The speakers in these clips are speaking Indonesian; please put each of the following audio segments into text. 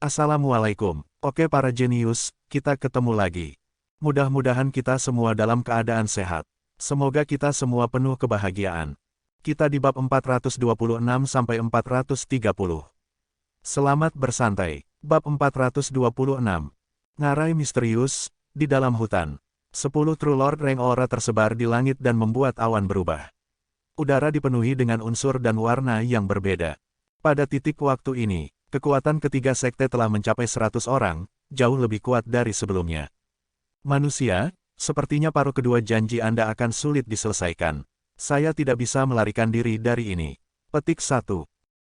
Assalamualaikum. Oke para jenius, kita ketemu lagi. Mudah-mudahan kita semua dalam keadaan sehat. Semoga kita semua penuh kebahagiaan. Kita di bab 426-430. Selamat bersantai. Bab 426. Ngarai misterius, di dalam hutan. 10 True Lord Rank aura tersebar di langit dan membuat awan berubah. Udara dipenuhi dengan unsur dan warna yang berbeda. Pada titik waktu ini, kekuatan ketiga sekte telah mencapai 100 orang, jauh lebih kuat dari sebelumnya. Manusia, sepertinya paruh kedua janji Anda akan sulit diselesaikan. Saya tidak bisa melarikan diri dari ini. Petik 1.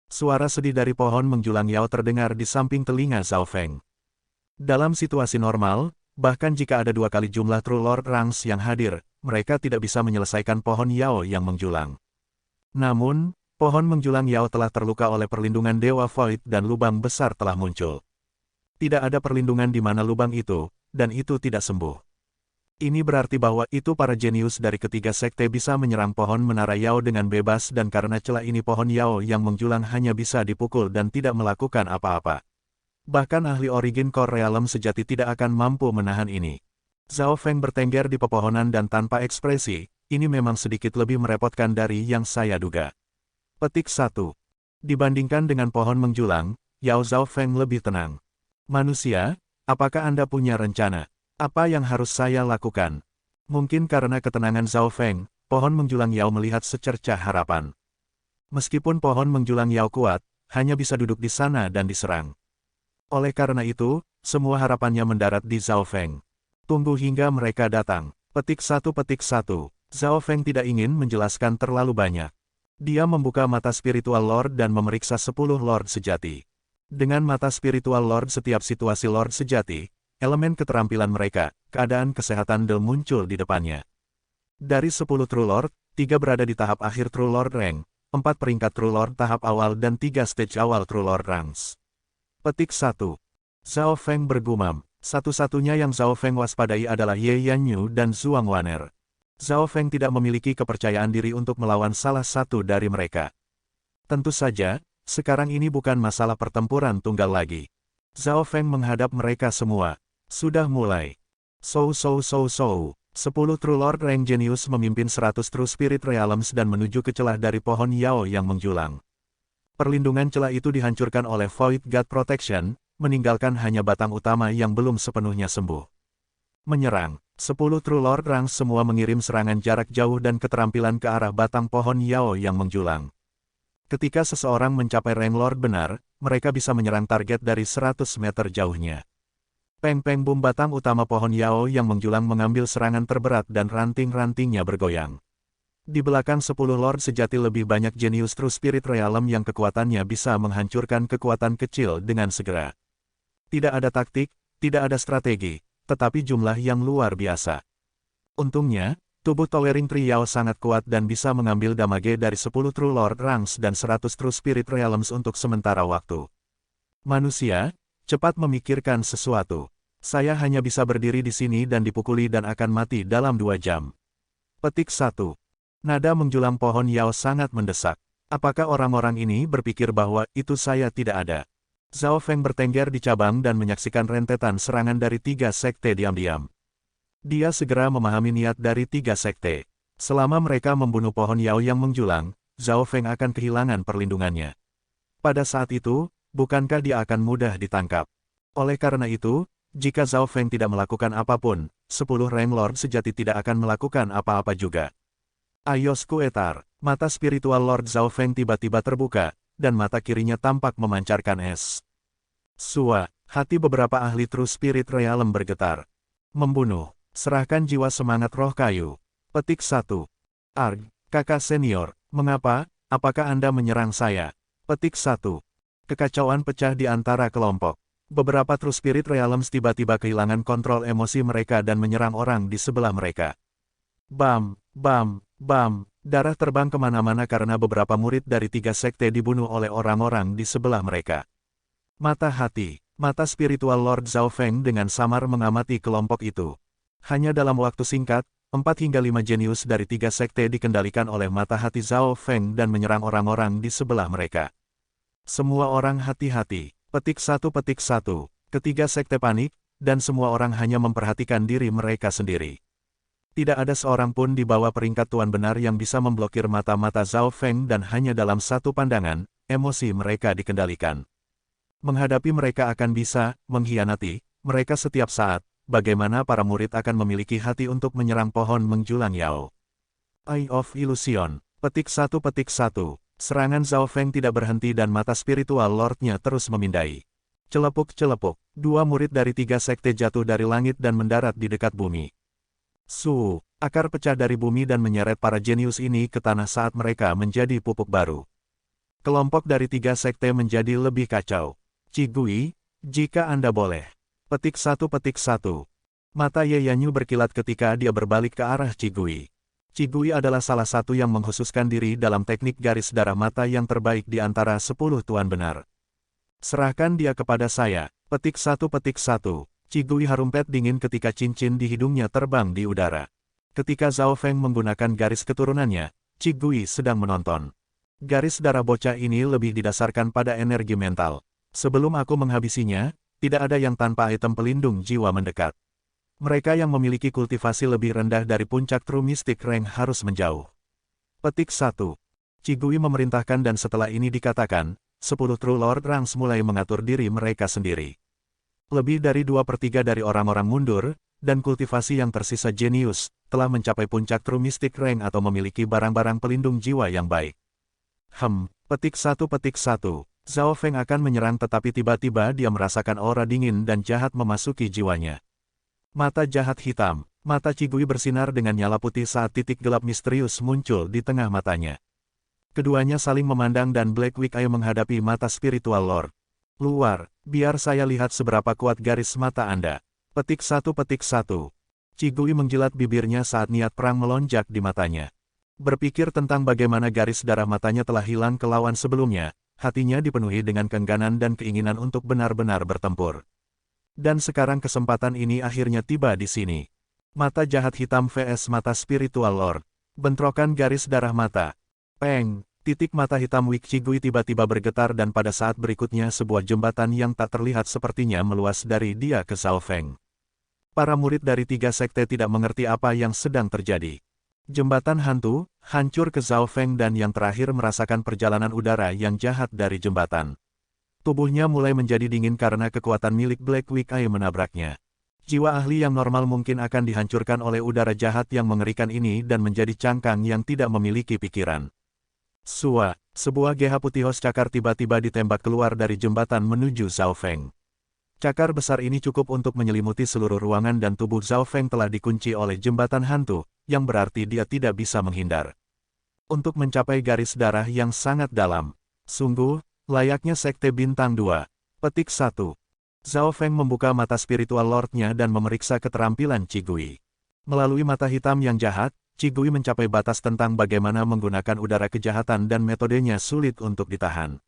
Suara sedih dari pohon menjulang Yao terdengar di samping telinga Zhao Feng. Dalam situasi normal, bahkan jika ada 2 kali jumlah True Lord Ranks yang hadir, mereka tidak bisa menyelesaikan pohon Yao yang menjulang. Namun, pohon menjulang Yao telah terluka oleh perlindungan Dewa Void dan lubang besar telah muncul. Tidak ada perlindungan di mana lubang itu, dan itu tidak sembuh. Ini berarti bahwa itu para jenius dari ketiga sekte bisa menyerang pohon menara Yao dengan bebas dan karena celah ini pohon Yao yang menjulang hanya bisa dipukul dan tidak melakukan apa-apa. Bahkan ahli Origin Core Realm sejati tidak akan mampu menahan ini. Zhao Feng bertengger di pepohonan dan tanpa ekspresi, ini memang sedikit lebih merepotkan dari yang saya duga. Petik 1. Dibandingkan dengan pohon menjulang, Yao Zhao Feng lebih tenang. Manusia, apakah Anda punya rencana? Apa yang harus saya lakukan? Mungkin karena ketenangan Zhao Feng, pohon menjulang Yao melihat secercah harapan. Meskipun pohon menjulang Yao kuat, hanya bisa duduk di sana dan diserang. Oleh karena itu, semua harapannya mendarat di Zhao Feng. Tunggu hingga mereka datang. Petik 1. Zhao Feng tidak ingin menjelaskan terlalu banyak. Dia membuka mata spiritual Lord dan memeriksa 10 Lord sejati. Dengan mata spiritual Lord setiap situasi Lord sejati, elemen keterampilan mereka, keadaan kesehatan Del muncul di depannya. Dari 10 True Lord, 3 berada di tahap akhir True Lord Rank, 4 peringkat True Lord tahap awal dan 3 stage awal True Lord Ranks. Petik 1. Zhao Feng bergumam, satu-satunya yang Zhao Feng waspadai adalah Ye Yanyu dan Zhuang Wan'er. Zhao Feng tidak memiliki kepercayaan diri untuk melawan salah satu dari mereka. Tentu saja, sekarang ini bukan masalah pertempuran tunggal lagi. Zhao Feng menghadap mereka semua. Sudah mulai. 10 True Lord Rank Genius memimpin 100 True Spirit Realms dan menuju ke celah dari pohon Yao yang menjulang. Perlindungan celah itu dihancurkan oleh Void God Protection, meninggalkan hanya batang utama yang belum sepenuhnya sembuh. Menyerang. 10 True Lord Ranks semua mengirim serangan jarak jauh dan keterampilan ke arah batang pohon Yao yang menjulang. Ketika seseorang mencapai rank Lord benar, mereka bisa menyerang target dari 100 meter jauhnya. Peng-peng bum batang utama pohon Yao yang menjulang mengambil serangan terberat dan ranting-rantingnya bergoyang. Di belakang 10 Lord sejati lebih banyak jenius True Spirit Realm yang kekuatannya bisa menghancurkan kekuatan kecil dengan segera. Tidak ada taktik, tidak ada strategi, tetapi jumlah yang luar biasa. Untungnya, tubuh Towering Tree Yao sangat kuat dan bisa mengambil damage dari 10 True Lord Ranks dan 100 True Spirit Realms untuk sementara waktu. Manusia, cepat memikirkan sesuatu. Saya hanya bisa berdiri di sini dan dipukuli dan akan mati dalam 2 jam. Petik 1. Nada menjulang pohon Yao sangat mendesak. Apakah orang-orang ini berpikir bahwa itu saya tidak ada? Zhao Feng bertengger di cabang dan menyaksikan rentetan serangan dari 3 sekte diam-diam. Dia segera memahami niat dari 3 sekte. Selama mereka membunuh pohon Yao yang menjulang, Zhao Feng akan kehilangan perlindungannya. Pada saat itu, bukankah dia akan mudah ditangkap? Oleh karena itu, jika Zhao Feng tidak melakukan apapun, 10 rank Lord sejati tidak akan melakukan apa-apa juga. Ayos Kuetar, mata spiritual Lord Zhao Feng tiba-tiba terbuka, dan mata kirinya tampak memancarkan es. Sua, hati beberapa ahli True Spirit Realm bergetar. Membunuh, serahkan jiwa semangat roh kayu. Petik 1. Arg, kakak senior, mengapa, apakah Anda menyerang saya? Petik 1. Kekacauan pecah di antara kelompok. Beberapa True Spirit Realms tiba-tiba kehilangan kontrol emosi mereka dan menyerang orang di sebelah mereka. Bam, bam, bam. Darah terbang kemana-mana karena beberapa murid dari 3 sekte dibunuh oleh orang-orang di sebelah mereka. Mata hati, mata spiritual Lord Zhao Feng dengan samar mengamati kelompok itu. Hanya dalam waktu singkat, 4 hingga 5 jenius dari 3 sekte dikendalikan oleh mata hati Zhao Feng dan menyerang orang-orang di sebelah mereka. Semua orang hati-hati. Petik 1. Ketiga sekte panik, dan semua orang hanya memperhatikan diri mereka sendiri. Tidak ada seorang pun di bawah peringkat Tuan Benar yang bisa memblokir mata-mata Zhao Feng dan hanya dalam satu pandangan, emosi mereka dikendalikan. Menghadapi mereka akan bisa mengkhianati mereka setiap saat, bagaimana para murid akan memiliki hati untuk menyerang pohon menjulang Yao. Eye of Illusion. Petik 1. Serangan Zhao Feng tidak berhenti dan mata spiritual Lordnya terus memindai. Celepuk-celepuk, dua murid dari tiga sekte jatuh dari langit dan mendarat di dekat bumi. Akar pecah dari bumi dan menyeret para jenius ini ke tanah saat mereka menjadi pupuk baru. Kelompok dari tiga sekte menjadi lebih kacau. Qigui, jika Anda boleh. Petik 1. Mata Ye Yanyu berkilat ketika dia berbalik ke arah Qigui. Qigui adalah salah satu yang mengkhususkan diri dalam teknik garis darah mata yang terbaik di antara 10 Tuan Benar. Serahkan dia kepada saya. Petik 1. Qigui harumpet dingin ketika cincin di hidungnya terbang di udara. Ketika Zhao Feng menggunakan garis keturunannya, Qigui sedang menonton. Garis darah bocah ini lebih didasarkan pada energi mental. Sebelum aku menghabisinya, tidak ada yang tanpa item pelindung jiwa mendekat. Mereka yang memiliki kultivasi lebih rendah dari puncak True Mystic Rank harus menjauh. Petik 1. Qigui memerintahkan dan setelah ini dikatakan, 10 True Lord Ranks mulai mengatur diri mereka sendiri. Lebih dari 2/3 dari orang-orang mundur, dan kultivasi yang tersisa jenius, telah mencapai puncak True Mystic Rank atau memiliki barang-barang pelindung jiwa yang baik. Petik 1. Zhao Feng akan menyerang tetapi tiba-tiba dia merasakan aura dingin dan jahat memasuki jiwanya. Mata jahat hitam, mata Qigui bersinar dengan nyala putih saat titik gelap misterius muncul di tengah matanya. Keduanya saling memandang dan Black Wick Eye menghadapi mata spiritual Lord. Luar, biar saya lihat seberapa kuat garis mata Anda. Petik 1. Qigui menjilat bibirnya saat niat perang melonjak di matanya. Berpikir tentang bagaimana garis darah matanya telah hilang ke lawan sebelumnya, hatinya dipenuhi dengan keengganan dan keinginan untuk benar-benar bertempur. Dan sekarang kesempatan ini akhirnya tiba di sini. Mata jahat hitam vs mata spiritual Lord. Bentrokan garis darah mata. Peng! Titik mata hitam Wik Qigui tiba-tiba bergetar dan pada saat berikutnya sebuah jembatan yang tak terlihat sepertinya meluas dari dia ke Zhao Feng. Para murid dari tiga sekte tidak mengerti apa yang sedang terjadi. Jembatan hantu, hancur ke Zhao Feng dan yang terakhir merasakan perjalanan udara yang jahat dari jembatan. Tubuhnya mulai menjadi dingin karena kekuatan milik Black Wick Eye menabraknya. Jiwa ahli yang normal mungkin akan dihancurkan oleh udara jahat yang mengerikan ini dan menjadi cangkang yang tidak memiliki pikiran. Sebuah GH Putihos cakar tiba-tiba ditembak keluar dari jembatan menuju Zhao Feng. Cakar besar ini cukup untuk menyelimuti seluruh ruangan dan tubuh Zhao Feng telah dikunci oleh jembatan hantu, yang berarti dia tidak bisa menghindar. Untuk mencapai garis darah yang sangat dalam. Sungguh, layaknya Sekte Bintang 2. Petik 1. Zhao Feng membuka mata spiritual Lordnya dan memeriksa keterampilan Qigui. Melalui mata hitam yang jahat, Qigui mencapai batas tentang bagaimana menggunakan udara kejahatan dan metodenya sulit untuk ditahan.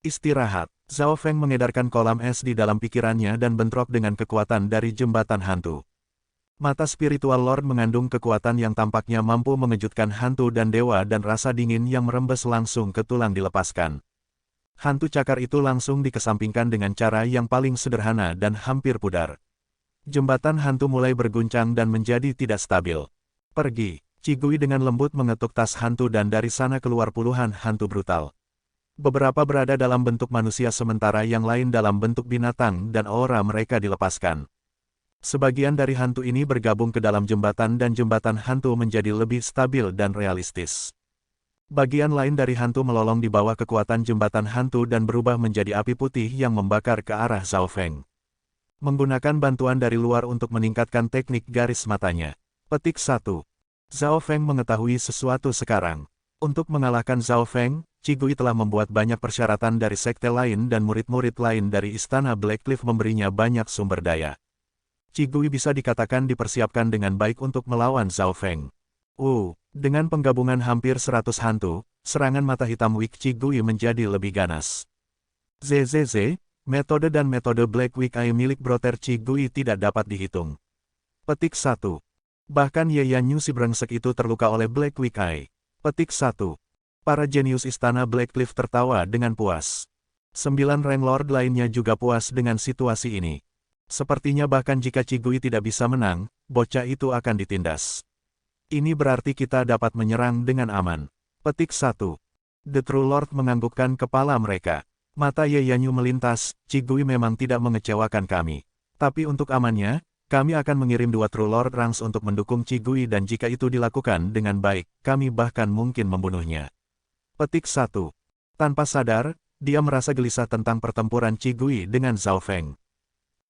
Istirahat. Zhao Feng mengedarkan kolam es di dalam pikirannya dan bentrok dengan kekuatan dari jembatan hantu. Mata spiritual Lord mengandung kekuatan yang tampaknya mampu mengejutkan hantu dan dewa dan rasa dingin yang merembes langsung ke tulang dilepaskan. Hantu cakar itu langsung dikesampingkan dengan cara yang paling sederhana dan hampir pudar. Jembatan hantu mulai berguncang dan menjadi tidak stabil. Pergi. Qigui dengan lembut mengetuk tas hantu dan dari sana keluar puluhan hantu brutal. Beberapa berada dalam bentuk manusia sementara yang lain dalam bentuk binatang dan aura mereka dilepaskan. Sebagian dari hantu ini bergabung ke dalam jembatan dan jembatan hantu menjadi lebih stabil dan realistis. Bagian lain dari hantu melolong di bawah kekuatan jembatan hantu dan berubah menjadi api putih yang membakar ke arah Zhao Feng. Menggunakan bantuan dari luar untuk meningkatkan teknik garis matanya. Petik 1. Zhao Feng mengetahui sesuatu sekarang. Untuk mengalahkan Zhao Feng, Qigui telah membuat banyak persyaratan dari sekte lain dan murid-murid lain dari Istana Blackcliff memberinya banyak sumber daya. Qigui bisa dikatakan dipersiapkan dengan baik untuk melawan Zhao Feng. Dengan penggabungan hampir 100 hantu, serangan mata hitam Wik Qigui menjadi lebih ganas. Metode dan metode Black Wick Eye milik Brother Qigui tidak dapat dihitung. Petik 1. Bahkan Ye Yanyu si brengsek itu terluka oleh Black Wick Eye. Petik 1. Para jenius Istana Blackcliff tertawa dengan puas. 9 Rank Lord lainnya juga puas dengan situasi ini. Sepertinya bahkan jika Qigui tidak bisa menang, bocah itu akan ditindas. Ini berarti kita dapat menyerang dengan aman. Petik 1. The True Lord menganggukkan kepala mereka. Mata Ye Yanyu melintas, Qigui memang tidak mengecewakan kami. Tapi untuk amannya, kami akan mengirim 2 True Lord Ranks untuk mendukung Qigui dan jika itu dilakukan dengan baik, kami bahkan mungkin membunuhnya. Petik 1. Tanpa sadar, dia merasa gelisah tentang pertempuran Qigui dengan Zhao Feng.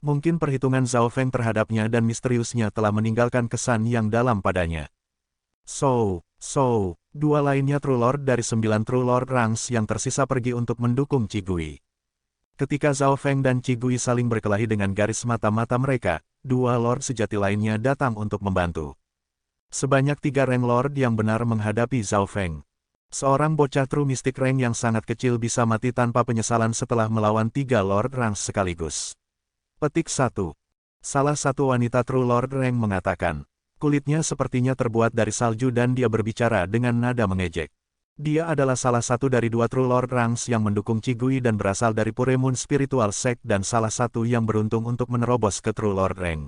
Mungkin perhitungan Zhao Feng terhadapnya dan misteriusnya telah meninggalkan kesan yang dalam padanya. Dua lainnya True Lord dari 9 True Lord Ranks yang tersisa pergi untuk mendukung Qigui. Ketika Zhao Feng dan Qigui saling berkelahi dengan garis mata-mata mereka, 2 Lord sejati lainnya datang untuk membantu. Sebanyak 3 Rank Lord yang benar menghadapi Zhao Feng. Seorang bocah True Mystic Rank yang sangat kecil bisa mati tanpa penyesalan setelah melawan 3 Lord Ranks sekaligus. Petik 1. Salah satu wanita True Lord Rank mengatakan. Kulitnya sepertinya terbuat dari salju dan dia berbicara dengan nada mengejek. Dia adalah salah satu dari 2 True Lord Ranks yang mendukung Qigui dan berasal dari Pure Moon Spiritual Sect dan salah satu yang beruntung untuk menerobos ke True Lord Rank.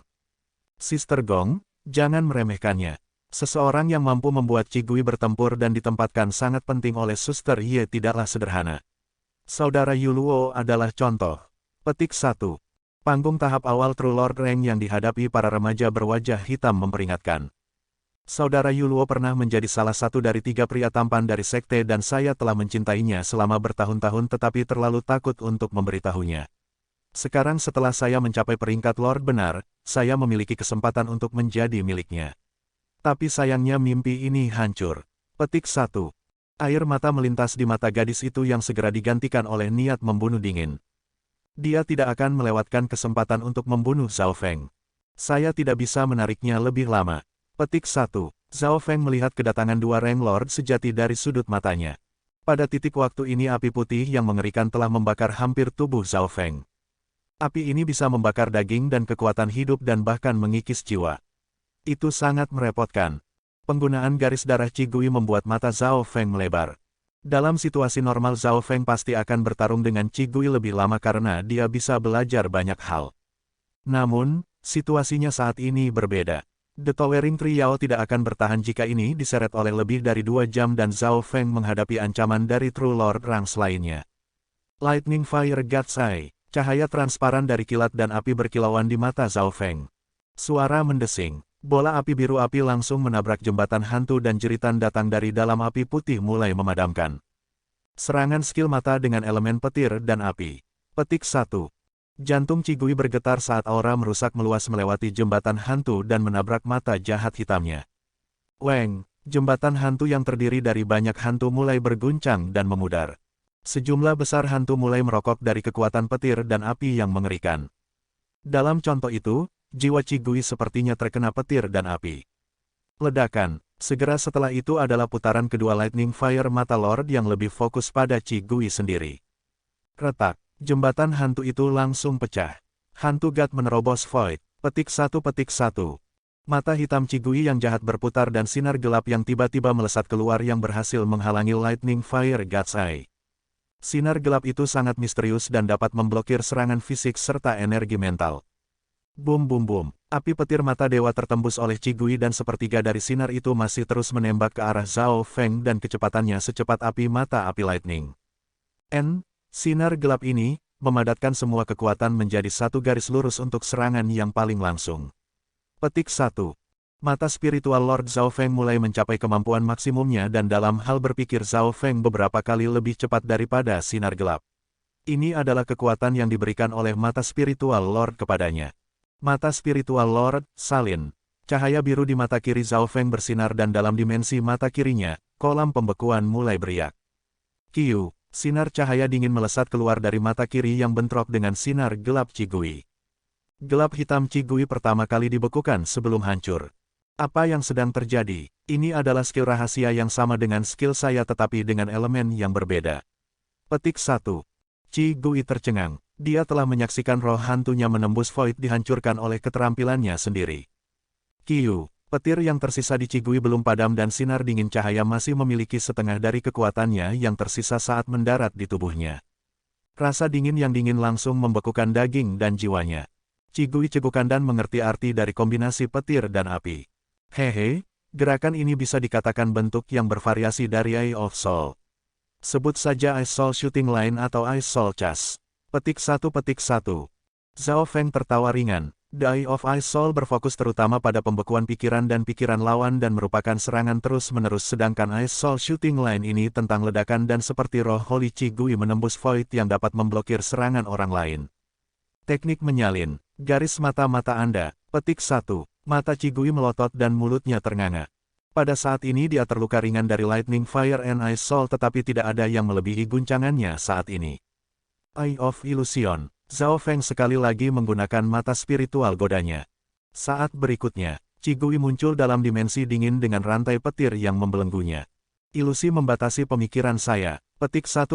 Sister Gong, jangan meremehkannya. Seseorang yang mampu membuat Qigui bertempur dan ditempatkan sangat penting oleh Suster Ye tidaklah sederhana. Saudara Yuluo adalah contoh. Petik 1. Panggung tahap awal True Lord Rank yang dihadapi para remaja berwajah hitam memperingatkan. Saudara Yuluo pernah menjadi salah satu dari 3 pria tampan dari sekte dan saya telah mencintainya selama bertahun-tahun tetapi terlalu takut untuk memberitahunya. Sekarang setelah saya mencapai peringkat Lord benar, saya memiliki kesempatan untuk menjadi miliknya. Tapi sayangnya mimpi ini hancur. Petik 1. Air mata melintas di mata gadis itu yang segera digantikan oleh niat membunuh dingin. Dia tidak akan melewatkan kesempatan untuk membunuh Zhao Feng. Saya tidak bisa menariknya lebih lama. Petik 1. Zhao Feng melihat kedatangan 2 Rank Lord sejati dari sudut matanya. Pada titik waktu ini api putih yang mengerikan telah membakar hampir tubuh Zhao Feng. Api ini bisa membakar daging dan kekuatan hidup dan bahkan mengikis jiwa. Itu sangat merepotkan. Penggunaan garis darah Qigui membuat mata Zhao Feng melebar. Dalam situasi normal Zhao Feng pasti akan bertarung dengan Qigui lebih lama karena dia bisa belajar banyak hal. Namun, situasinya saat ini berbeda. The Towering Tree Yao tidak akan bertahan jika ini diseret oleh lebih dari 2 jam dan Zhao Feng menghadapi ancaman dari True Lord Ranks lainnya. Lightning Fire God's Eye, cahaya transparan dari kilat dan api berkilauan di mata Zhao Feng. Suara mendesing. Bola api biru api langsung menabrak jembatan hantu dan jeritan datang dari dalam api putih mulai memadamkan. Serangan skill mata dengan elemen petir dan api. Petik 1. Jantung Qigui bergetar saat aura merusak meluas melewati jembatan hantu dan menabrak mata jahat hitamnya. Weng, jembatan hantu yang terdiri dari banyak hantu mulai berguncang dan memudar. Sejumlah besar hantu mulai merokok dari kekuatan petir dan api yang mengerikan. Dalam contoh itu, jiwa Qigui sepertinya terkena petir dan api. Ledakan. Segera setelah itu adalah putaran kedua Lightning Fire Mata Lord yang lebih fokus pada Qigui sendiri. Retak. Jembatan hantu itu langsung pecah. Hantu God menerobos Void. Petik 1. Mata hitam Qigui yang jahat berputar dan sinar gelap yang tiba-tiba melesat keluar yang berhasil menghalangi Lightning Fire God's Eye. Sinar gelap itu sangat misterius dan dapat memblokir serangan fisik serta energi mental. Bum bum bum, api petir mata dewa tertembus oleh Qigui dan sepertiga dari sinar itu masih terus menembak ke arah Zhao Feng dan kecepatannya secepat api mata api lightning. Sinar gelap ini, memadatkan semua kekuatan menjadi satu garis lurus untuk serangan yang paling langsung. Petik 1. Mata spiritual Lord Zhao Feng mulai mencapai kemampuan maksimumnya dan dalam hal berpikir Zhao Feng beberapa kali lebih cepat daripada sinar gelap. Ini adalah kekuatan yang diberikan oleh mata spiritual Lord kepadanya. Mata spiritual Lord, salin. Cahaya biru di mata kiri Zhao Feng bersinar dan dalam dimensi mata kirinya, kolam pembekuan mulai beriak. Kiu, sinar cahaya dingin melesat keluar dari mata kiri yang bentrok dengan sinar gelap Qigui. Gelap hitam Qigui pertama kali dibekukan sebelum hancur. Apa yang sedang terjadi? Ini adalah skill rahasia yang sama dengan skill saya tetapi dengan elemen yang berbeda. Petik 1. Qigui tercengang. Dia telah menyaksikan roh hantunya menembus void dihancurkan oleh keterampilannya sendiri. Kiu, petir yang tersisa di Qigui belum padam dan sinar dingin cahaya masih memiliki setengah dari kekuatannya yang tersisa saat mendarat di tubuhnya. Rasa dingin yang dingin langsung membekukan daging dan jiwanya. Cigui Cegukandan mengerti arti dari kombinasi petir dan api. Hehe, gerakan ini bisa dikatakan bentuk yang bervariasi dari Eye of Soul. Sebut saja Ice Soul Shooting Line atau Ice Soul Chas. Petik 1. Zhao Feng tertawa ringan. The Eye of Ice Soul berfokus terutama pada pembekuan pikiran dan pikiran lawan dan merupakan serangan terus-menerus, sedangkan Ice Soul Shooting Line ini tentang ledakan dan seperti roh Holy Cigui menembus void yang dapat memblokir serangan orang lain. Teknik menyalin. Garis mata-mata Anda. Petik 1. Mata Cigui melotot dan mulutnya ternganga. Pada saat ini dia terluka ringan dari Lightning Fire and Ice Soul, tetapi tidak ada yang melebihi guncangannya saat ini. Eye of Illusion. Zhao Feng sekali lagi menggunakan mata spiritual godanya. Saat berikutnya, Cigui muncul dalam dimensi dingin dengan rantai petir yang membelenggunya. Ilusi membatasi pemikiran saya. Petik 1.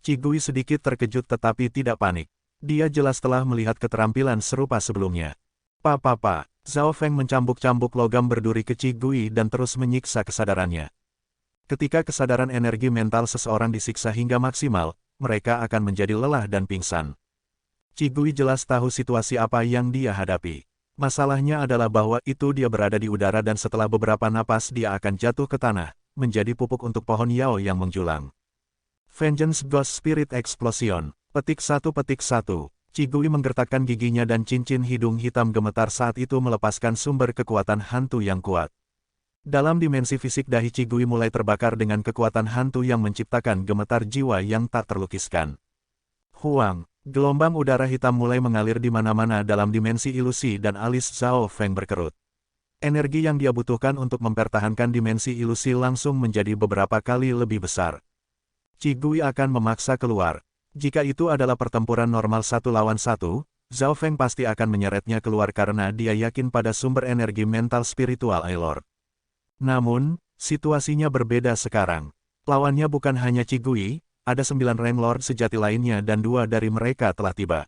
Cigui sedikit terkejut tetapi tidak panik. Dia jelas telah melihat keterampilan serupa sebelumnya. Zhao Feng mencambuk-cambuk logam berduri ke Cigui dan terus menyiksa kesadarannya. Ketika kesadaran energi mental seseorang disiksa hingga maksimal, mereka akan menjadi lelah dan pingsan. Cigui jelas tahu situasi apa yang dia hadapi. Masalahnya adalah bahwa itu dia berada di udara dan setelah beberapa napas dia akan jatuh ke tanah, menjadi pupuk untuk pohon Yao yang menjulang. Vengeance Ghost Spirit Explosion. Petik 1. Cigui menggertakkan giginya dan cincin hidung hitam gemetar saat itu melepaskan sumber kekuatan hantu yang kuat. Dalam dimensi fisik dahi Cigui mulai terbakar dengan kekuatan hantu yang menciptakan gemetar jiwa yang tak terlukiskan. Huang, gelombang udara hitam mulai mengalir di mana-mana dalam dimensi ilusi dan alis Zhao Feng berkerut. Energi yang dia butuhkan untuk mempertahankan dimensi ilusi langsung menjadi beberapa kali lebih besar. Cigui akan memaksa keluar. Jika itu adalah pertempuran normal 1 lawan 1, Zhao Feng pasti akan menyeretnya keluar karena dia yakin pada sumber energi mental spiritual Ailord. Namun, situasinya berbeda sekarang. Lawannya bukan hanya Cigui, ada 9 Rain Lord sejati lainnya dan 2 dari mereka telah tiba.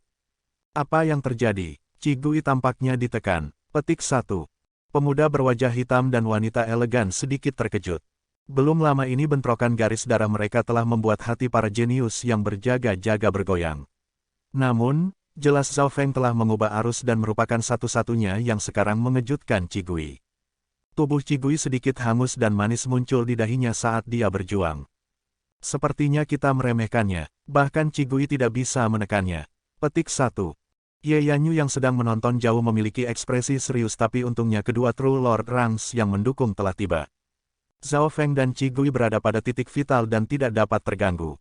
Apa yang terjadi? Cigui tampaknya ditekan. Petik 1. Pemuda berwajah hitam dan wanita elegan sedikit terkejut. Belum lama ini bentrokan garis darah mereka telah membuat hati para jenius yang berjaga-jaga bergoyang. Namun, jelas Zhao Feng telah mengubah arus dan merupakan satu-satunya yang sekarang mengejutkan Cigui. Tubuh Cigui sedikit hangus dan manis muncul di dahinya saat dia berjuang. Sepertinya kita meremehkannya, bahkan Cigui tidak bisa menekannya. Petik 1. Ye Yanyu yang sedang menonton jauh memiliki ekspresi serius, tapi untungnya kedua True Lord Rangs yang mendukung telah tiba. Zhao Feng dan Cigui berada pada titik vital dan tidak dapat terganggu.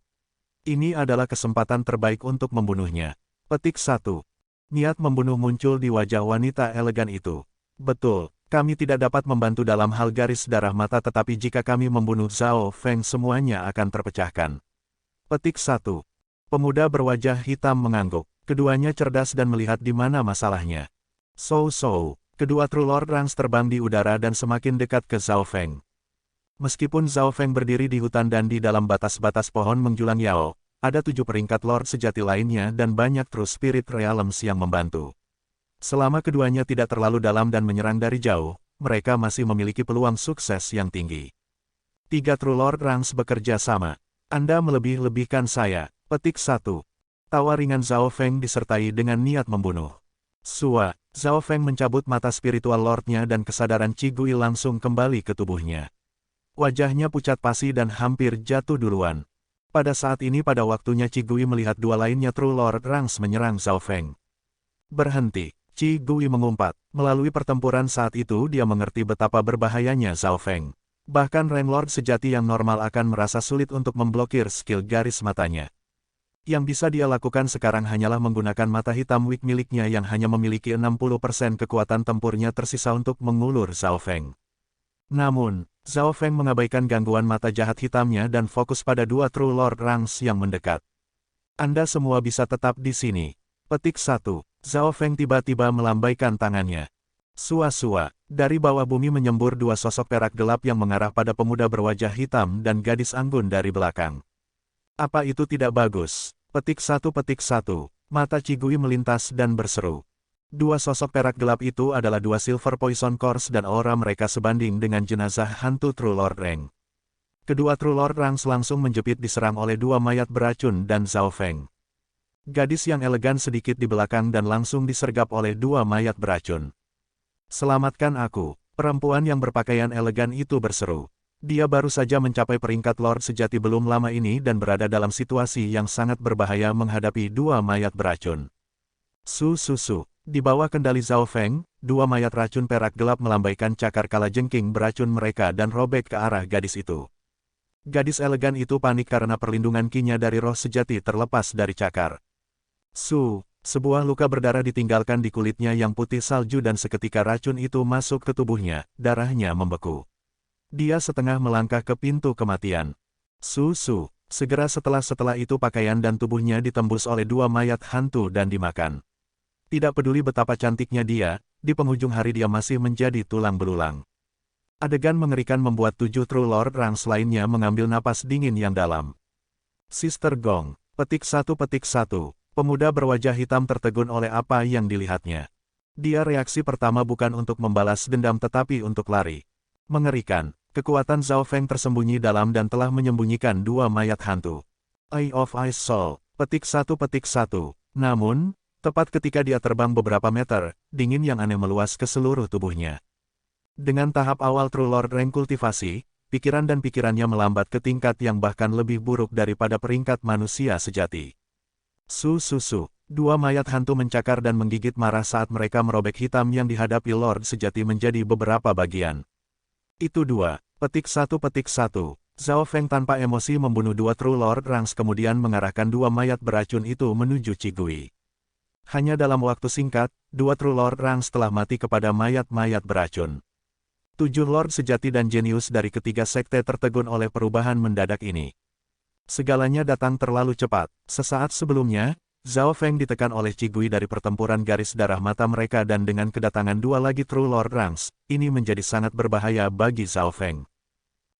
Ini adalah kesempatan terbaik untuk membunuhnya. Petik 1. Niat membunuh muncul di wajah wanita elegan itu. Betul. Kami tidak dapat membantu dalam hal garis darah mata, tetapi jika kami membunuh Zhao Feng semuanya akan terpecahkan. Petik 1. Pemuda berwajah hitam mengangguk. Keduanya cerdas dan melihat di mana masalahnya. Kedua True Lord Rangs terbang di udara dan semakin dekat ke Zhao Feng. Meskipun Zhao Feng berdiri di hutan dan di dalam batas-batas pohon menjulang Yao, ada 7 peringkat Lord sejati lainnya dan banyak True Spirit Realms yang membantu. Selama keduanya tidak terlalu dalam dan menyerang dari jauh, mereka masih memiliki peluang sukses yang tinggi. 3 True Lord Rangs bekerja sama. Anda melebih-lebihkan saya. Petik 1. Tawa ringan Zhao Feng disertai dengan niat membunuh. Zhao Feng mencabut mata spiritual Lordnya dan kesadaran Cigui langsung kembali ke tubuhnya. Wajahnya pucat pasi dan hampir jatuh duluan. Pada saat ini pada waktunya Cigui melihat 2 lainnya True Lord Rangs menyerang Zhao Feng. Berhenti. Cigui mengumpat. Melalui pertempuran saat itu dia mengerti betapa berbahayanya Zhao Feng. Bahkan Rain Lord sejati yang normal akan merasa sulit untuk memblokir skill garis matanya. Yang bisa dia lakukan sekarang hanyalah menggunakan mata hitam weak miliknya yang hanya memiliki 60% kekuatan tempurnya tersisa untuk mengulur Zhao Feng. Namun, Zhao Feng mengabaikan gangguan mata jahat hitamnya dan fokus pada 2 True Lord Rangs yang mendekat. Anda semua bisa tetap di sini. Petik 1. Zhao Feng tiba-tiba melambaikan tangannya. Dari bawah bumi menyembur 2 sosok perak gelap yang mengarah pada pemuda berwajah hitam dan gadis anggun dari belakang. Apa itu tidak bagus? Petik 1. Mata Cigui melintas dan berseru. 2 sosok perak gelap itu adalah 2 Silver Poison Course dan aura mereka sebanding dengan jenazah hantu True Lord Rang. Kedua True Lord Rangs langsung menjepit diserang oleh dua mayat beracun dan Zhao Feng. Gadis yang elegan sedikit di belakang dan langsung disergap oleh dua mayat beracun. "Selamatkan aku," perempuan yang berpakaian elegan itu berseru. Dia baru saja mencapai peringkat Lord sejati belum lama ini dan berada dalam situasi yang sangat berbahaya menghadapi dua mayat beracun. Su. Di bawah kendali Zhao Feng, dua mayat racun perak gelap melambaikan cakar kalajengking beracun mereka dan robek ke arah gadis itu. Gadis elegan itu panik karena perlindungan kinya dari roh sejati terlepas dari cakar. Sebuah luka berdarah ditinggalkan di kulitnya yang putih salju dan seketika racun itu masuk ke tubuhnya, darahnya membeku. Dia setengah melangkah ke pintu kematian. Segera setelah itu pakaian dan tubuhnya ditembus oleh dua mayat hantu dan dimakan. Tidak peduli betapa cantiknya dia, di penghujung hari dia masih menjadi tulang belulang. Adegan mengerikan membuat 7 True Lord Rangs lainnya mengambil napas dingin yang dalam. Sister Gong, petik 1. Pemuda berwajah hitam tertegun oleh apa yang dilihatnya. Dia reaksi pertama bukan untuk membalas dendam tetapi untuk lari. Mengerikan, kekuatan Zhao Feng tersembunyi dalam dan telah menyembunyikan dua mayat hantu. Eye of Ice Soul, petik 1. Namun, tepat ketika dia terbang beberapa meter, dingin yang aneh meluas ke seluruh tubuhnya. Dengan tahap awal True Lord Rank kultivasi, pikiran dan pikirannya melambat ke tingkat yang bahkan lebih buruk daripada peringkat manusia sejati. Dua mayat hantu mencakar dan menggigit marah saat mereka merobek hitam yang dihadapi Lord sejati menjadi beberapa bagian. Itu 2. Petik 1. Zhao Feng tanpa emosi membunuh dua True Lord Rangs kemudian mengarahkan dua mayat beracun itu menuju Qigui. Hanya dalam waktu singkat, dua True Lord Rangs telah mati kepada mayat-mayat beracun. 7 Lord sejati dan jenius dari ketiga sekte tertegun oleh perubahan mendadak ini. Segalanya datang terlalu cepat. Sesaat sebelumnya, Zhao Feng ditekan oleh Qigui dari pertempuran garis darah mata mereka dan dengan kedatangan dua lagi True Lord Rangs, ini menjadi sangat berbahaya bagi Zhao Feng.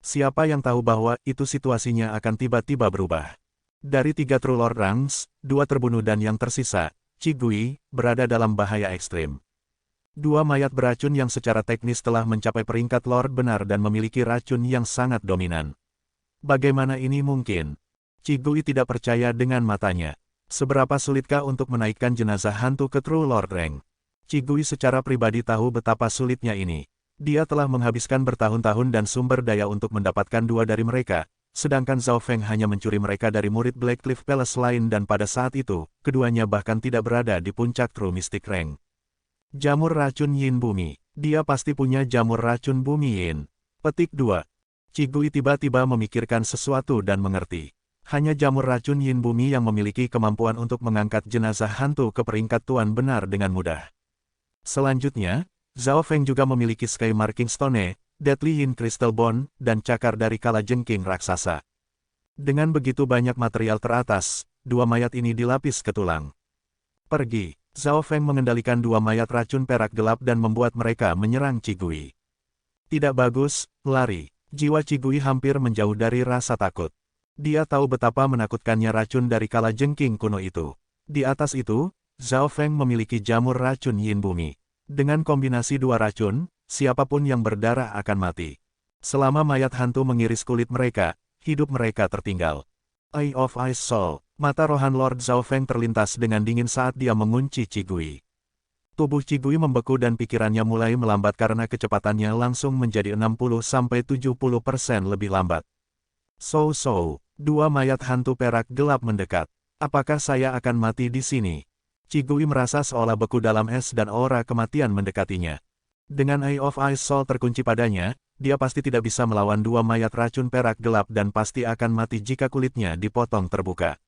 Siapa yang tahu bahwa itu situasinya akan tiba-tiba berubah. Dari 3 True Lord Rangs, 2 terbunuh dan yang tersisa, Qigui, berada dalam bahaya ekstrim. Dua mayat beracun yang secara teknis telah mencapai peringkat Lord benar dan memiliki racun yang sangat dominan. Bagaimana ini mungkin? Qigui tidak percaya dengan matanya. Seberapa sulitkah untuk menaikkan jenazah hantu ke True Lord Rank? Qigui secara pribadi tahu betapa sulitnya ini. Dia telah menghabiskan bertahun-tahun dan sumber daya untuk mendapatkan dua dari mereka, sedangkan Zhao Feng hanya mencuri mereka dari murid Blackcliff Palace lain dan pada saat itu, keduanya bahkan tidak berada di puncak True Mystic Rank. Jamur racun Yin Bumi. Dia pasti punya jamur racun bumi Yin. Petik 2. Qigui tiba-tiba memikirkan sesuatu dan mengerti. Hanya jamur racun Yin Bumi yang memiliki kemampuan untuk mengangkat jenazah hantu ke peringkat tuan benar dengan mudah. Selanjutnya, Zhao Feng juga memiliki Sky Marking Stone, Deadly Yin Crystal Bone, dan cakar dari kalajengking raksasa. Dengan begitu banyak material teratas, dua mayat ini dilapis ke tulang. Pergi. Zhao Feng mengendalikan dua mayat racun perak gelap dan membuat mereka menyerang Qigui. Tidak bagus, lari. Jiwa Qigui hampir menjauh dari rasa takut. Dia tahu betapa menakutkannya racun dari kalajengking kuno itu. Di atas itu, Zhao Feng memiliki jamur racun Yin Bumi. Dengan kombinasi dua racun, siapapun yang berdarah akan mati. Selama mayat hantu mengiris kulit mereka, hidup mereka tertinggal. Eye of Ice Soul. Mata rohan Lord Zhao Feng terlintas dengan dingin saat dia mengunci Qigui. Tubuh Qigui membeku dan pikirannya mulai melambat karena kecepatannya langsung menjadi 60-70% lebih lambat. Dua mayat hantu perak gelap mendekat. Apakah saya akan mati di sini? Qigui merasa seolah beku dalam es dan aura kematian mendekatinya. Dengan Eye of Ice Soul terkunci padanya, dia pasti tidak bisa melawan dua mayat racun perak gelap dan pasti akan mati jika kulitnya dipotong terbuka.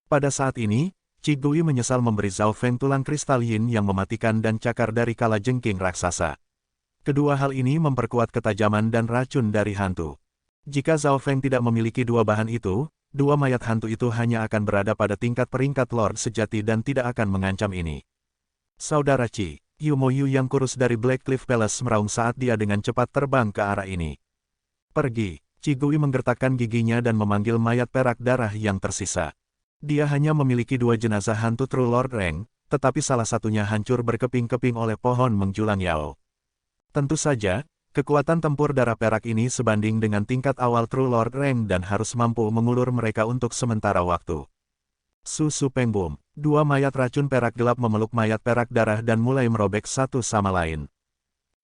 Pada saat ini, Qigui menyesal memberi Zhao Feng tulang kristal yin yang mematikan dan cakar dari kalajengking raksasa. Kedua hal ini memperkuat ketajaman dan racun dari hantu. Jika Zhao Feng tidak memiliki dua bahan itu, dua mayat hantu itu hanya akan berada pada tingkat peringkat Lord sejati dan tidak akan mengancam ini. Saudara Qi, Yumoyu yang kurus dari Blackcliff Palace meraung saat dia dengan cepat terbang ke arah ini. Pergi. Qigui menggertakkan giginya dan memanggil mayat perak darah yang tersisa. Dia hanya memiliki dua jenazah hantu True Lord Rank, tetapi salah satunya hancur berkeping-keping oleh pohon menjulang Yao. Tentu saja, Kekuatan tempur darah perak ini sebanding dengan tingkat awal True Lord Rank dan harus mampu mengulur mereka untuk sementara waktu. Susu Pengbum, dua mayat racun perak gelap memeluk mayat perak darah dan mulai merobek satu sama lain.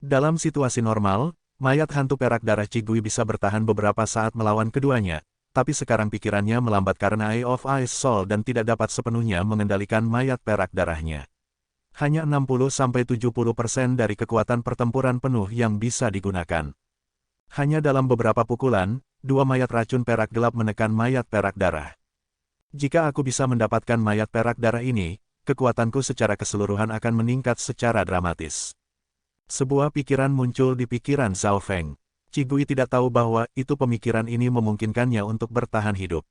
Dalam situasi normal, mayat hantu perak darah Cigui bisa bertahan beberapa saat melawan keduanya, tapi sekarang pikirannya melambat karena Eye of Ice Soul dan tidak dapat sepenuhnya mengendalikan mayat perak darahnya. Hanya 60-70% dari kekuatan pertempuran penuh yang bisa digunakan. Hanya dalam beberapa pukulan, dua mayat racun perak gelap menekan mayat perak darah. Jika aku bisa mendapatkan mayat perak darah ini, kekuatanku secara keseluruhan akan meningkat secara dramatis. Sebuah pikiran muncul di pikiran Zhao Feng. Cigui tidak tahu bahwa itu pemikiran ini memungkinkannya untuk bertahan hidup.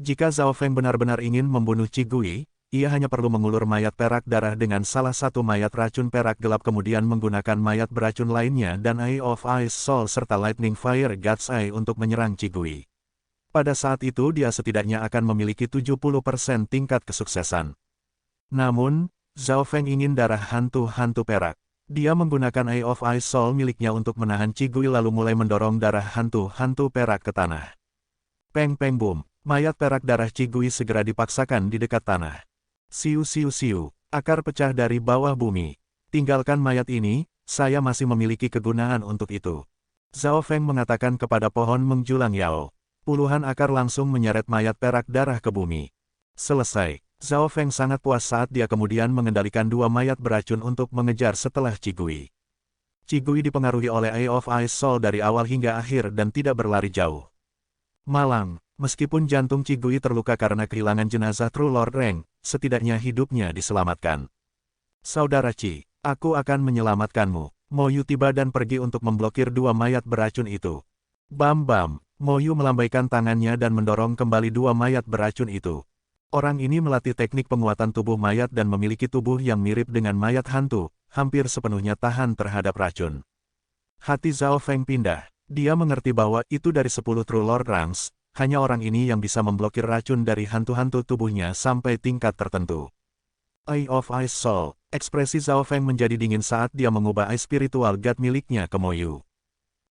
Jika Zhao Feng benar-benar ingin membunuh Cigui, ia hanya perlu mengulur mayat perak darah dengan salah satu mayat racun perak gelap kemudian menggunakan mayat beracun lainnya dan Eye of Ice Soul serta Lightning Fire God's Eye untuk menyerang Cigui. Pada saat itu dia setidaknya akan memiliki 70% tingkat kesuksesan. Namun, Zhao Feng ingin darah hantu-hantu perak. Dia menggunakan Eye of Ice Soul miliknya untuk menahan Cigui lalu mulai mendorong darah hantu-hantu perak ke tanah. Peng peng boom, mayat perak darah Cigui segera dipaksakan di dekat tanah. Siu siu siu, akar pecah dari bawah bumi. Tinggalkan mayat ini, saya masih memiliki kegunaan untuk itu. Zhao Feng mengatakan kepada pohon menjulang Yao. Puluhan akar langsung menyeret mayat perak darah ke bumi. Selesai, Zhao Feng sangat puas saat dia kemudian mengendalikan dua mayat beracun untuk mengejar setelah Cigui. Cigui dipengaruhi oleh Eye of Ice Soul dari awal hingga akhir dan tidak berlari jauh. Malang, meskipun jantung Cigui terluka karena kehilangan jenazah True Lord Rank, setidaknya hidupnya diselamatkan. Saudara Ci, aku akan menyelamatkanmu. Moyu tiba dan pergi untuk memblokir dua mayat beracun itu. Bam bam, Moyu melambaikan tangannya dan mendorong kembali dua mayat beracun itu. Orang ini melatih teknik penguatan tubuh mayat dan memiliki tubuh yang mirip dengan mayat hantu, hampir sepenuhnya tahan terhadap racun. Hati Zhao Feng pindah. Dia mengerti bahwa itu dari 10 True Lord Ranks, hanya orang ini yang bisa memblokir racun dari hantu-hantu tubuhnya sampai tingkat tertentu. Eye of Ice Soul, ekspresi Zhao Feng menjadi dingin saat dia mengubah Eye Spiritual God miliknya ke Moyu.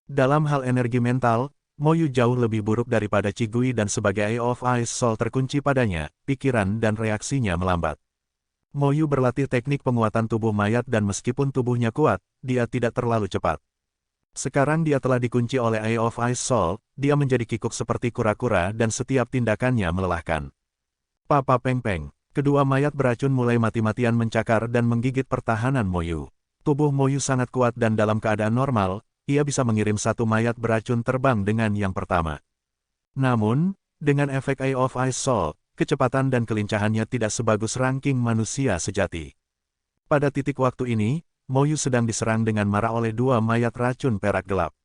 Dalam hal energi mental, Moyu jauh lebih buruk daripada Cigui dan sebagai Eye of Ice Soul terkunci padanya, pikiran dan reaksinya melambat. Moyu berlatih teknik penguatan tubuh mayat dan meskipun tubuhnya kuat, dia tidak terlalu cepat. Sekarang dia telah dikunci oleh Eye of Ice Soul, dia menjadi kikuk seperti kura-kura dan setiap tindakannya melelahkan. Papa Peng Peng, kedua mayat beracun mulai mati-matian mencakar dan menggigit pertahanan Moyu. Tubuh Moyu sangat kuat dan dalam keadaan normal, ia bisa mengirim satu mayat beracun terbang dengan yang pertama. Namun, dengan efek Eye of Ice Soul, kecepatan dan kelincahannya tidak sebagus ranking manusia sejati. Pada titik waktu ini, Moyu sedang diserang dengan marah oleh dua mayat racun perak gelap.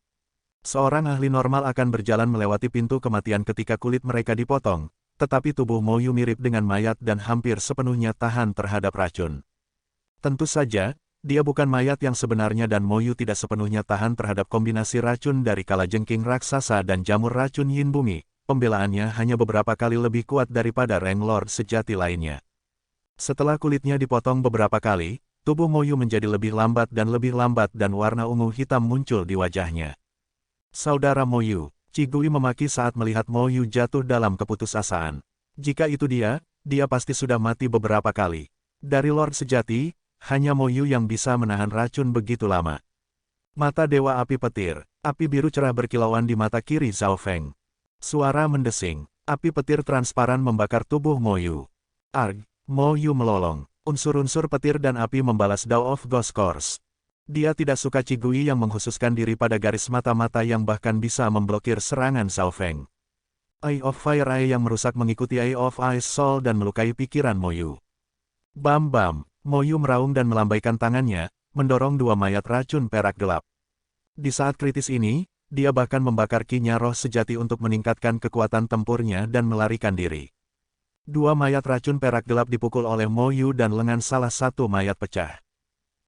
Seorang ahli normal akan berjalan melewati pintu kematian ketika kulit mereka dipotong, tetapi tubuh Moyu mirip dengan mayat dan hampir sepenuhnya tahan terhadap racun. Tentu saja, dia bukan mayat yang sebenarnya dan Moyu tidak sepenuhnya tahan terhadap kombinasi racun dari kalajengking raksasa dan jamur racun yin bumi. Pembelaannya hanya beberapa kali lebih kuat daripada Rank Lord sejati lainnya. Setelah kulitnya dipotong beberapa kali, tubuh Moyu menjadi lebih lambat dan warna ungu hitam muncul di wajahnya. Saudara Moyu, Cigui memaki saat melihat Moyu jatuh dalam keputusasaan. Jika itu dia pasti sudah mati beberapa kali. Dari Lord sejati, hanya Moyu yang bisa menahan racun begitu lama. Mata Dewa Api Petir, api biru cerah berkilauan di mata kiri Zhao Feng. Suara mendesing, api petir transparan membakar tubuh Moyu. Arg, Moyu melolong. Unsur-unsur petir dan api membalas Dao of Ghost Course. Dia tidak suka Cigui yang mengkhususkan diri pada garis mata-mata yang bahkan bisa memblokir serangan Zhao Feng. Eye of Fire Eye yang merusak mengikuti Eye of Ice Soul dan melukai pikiran Moyu. Bam bam, Moyu meraung dan melambaikan tangannya, mendorong dua mayat racun perak gelap. Di saat kritis ini, dia bahkan membakar kinya roh sejati untuk meningkatkan kekuatan tempurnya dan melarikan diri. Dua mayat racun perak gelap dipukul oleh Moyu dan lengan salah satu mayat pecah.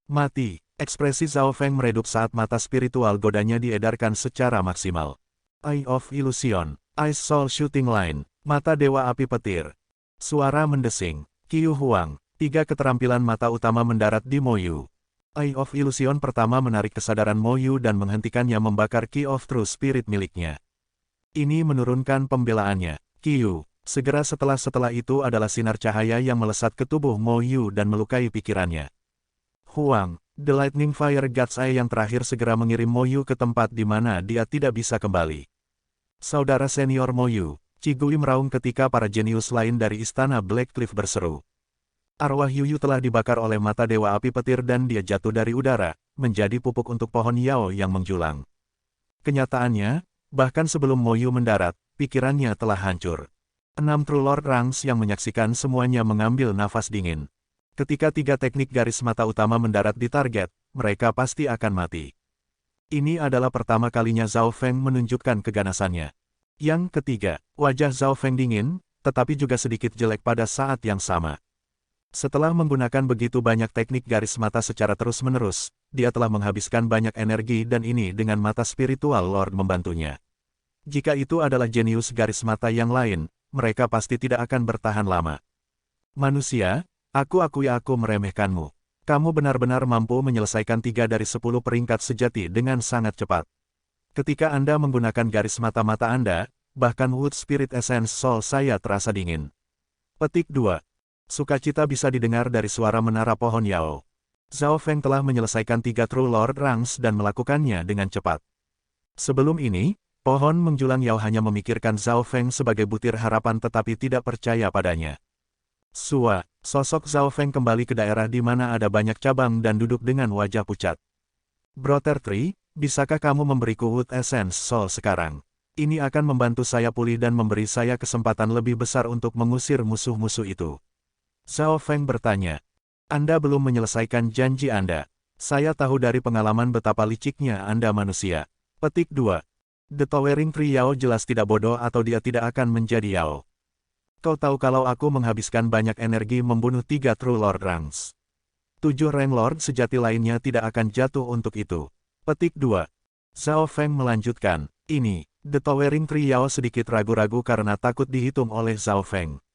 Mati, ekspresi Zhao Feng meredup saat mata spiritual godanya diedarkan secara maksimal. Eye of Illusion, Ice Soul Shooting Line, mata Dewa Api Petir. Suara mendesing, Qiu Huang, tiga keterampilan mata utama mendarat di Moyu. Eye of Illusion pertama menarik kesadaran Mo Yu dan menghentikannya membakar Key of True Spirit miliknya. Ini menurunkan pembelaannya. Qiu. Segera setelah itu adalah sinar cahaya yang melesat ke tubuh Mo Yu dan melukai pikirannya. Huang, The Lightning Fire God's Eye yang terakhir segera mengirim Mo Yu ke tempat di mana dia tidak bisa kembali. Saudara senior Mo Yu, Qigui meraung ketika para jenius lain dari istana Black Cliff berseru. Arwah Yu telah dibakar oleh mata Dewa Api Petir dan dia jatuh dari udara, menjadi pupuk untuk pohon Yao yang menjulang. Kenyataannya, bahkan sebelum Mo Yu mendarat, pikirannya telah hancur. 6 True Lord Ranks yang menyaksikan semuanya mengambil nafas dingin. Ketika 3 teknik garis mata utama mendarat di target, mereka pasti akan mati. Ini adalah pertama kalinya Zhao Feng menunjukkan keganasannya. Yang ketiga, wajah Zhao Feng dingin, tetapi juga sedikit jelek pada saat yang sama. Setelah menggunakan begitu banyak teknik garis mata secara terus-menerus, dia telah menghabiskan banyak energi dan ini dengan mata spiritual Lord membantunya. Jika itu adalah jenius garis mata yang lain, mereka pasti tidak akan bertahan lama. Manusia, aku akui aku meremehkanmu. Kamu benar-benar mampu menyelesaikan 3 dari 10 peringkat sejati dengan sangat cepat. Ketika Anda menggunakan garis mata-mata Anda, bahkan Wood Spirit Essence Soul saya terasa dingin. Petik 2. Sukacita bisa didengar dari suara menara pohon Yao. Zhao Feng telah menyelesaikan 3 True Lord Ranks dan melakukannya dengan cepat. Sebelum ini, pohon menjulang Yao hanya memikirkan Zhao Feng sebagai butir harapan tetapi tidak percaya padanya. Sua, sosok Zhao Feng kembali ke daerah di mana ada banyak cabang dan duduk dengan wajah pucat. Brother Tree, bisakah kamu memberiku Wood Essence Soul sekarang? Ini akan membantu saya pulih dan memberi saya kesempatan lebih besar untuk mengusir musuh-musuh itu. Zhao Feng bertanya. Anda belum menyelesaikan janji Anda. Saya tahu dari pengalaman betapa liciknya Anda manusia. Petik 2. The Towering Tree Yao jelas tidak bodoh atau dia tidak akan menjadi Yao. Kau tahu kalau aku menghabiskan banyak energi membunuh 3 True Lord Ranks. 7 Rank Lord sejati lainnya tidak akan jatuh untuk itu. Petik 2. Zhao Feng melanjutkan. Ini, The Towering Tree Yao sedikit ragu-ragu karena takut dihitung oleh Zhao Feng.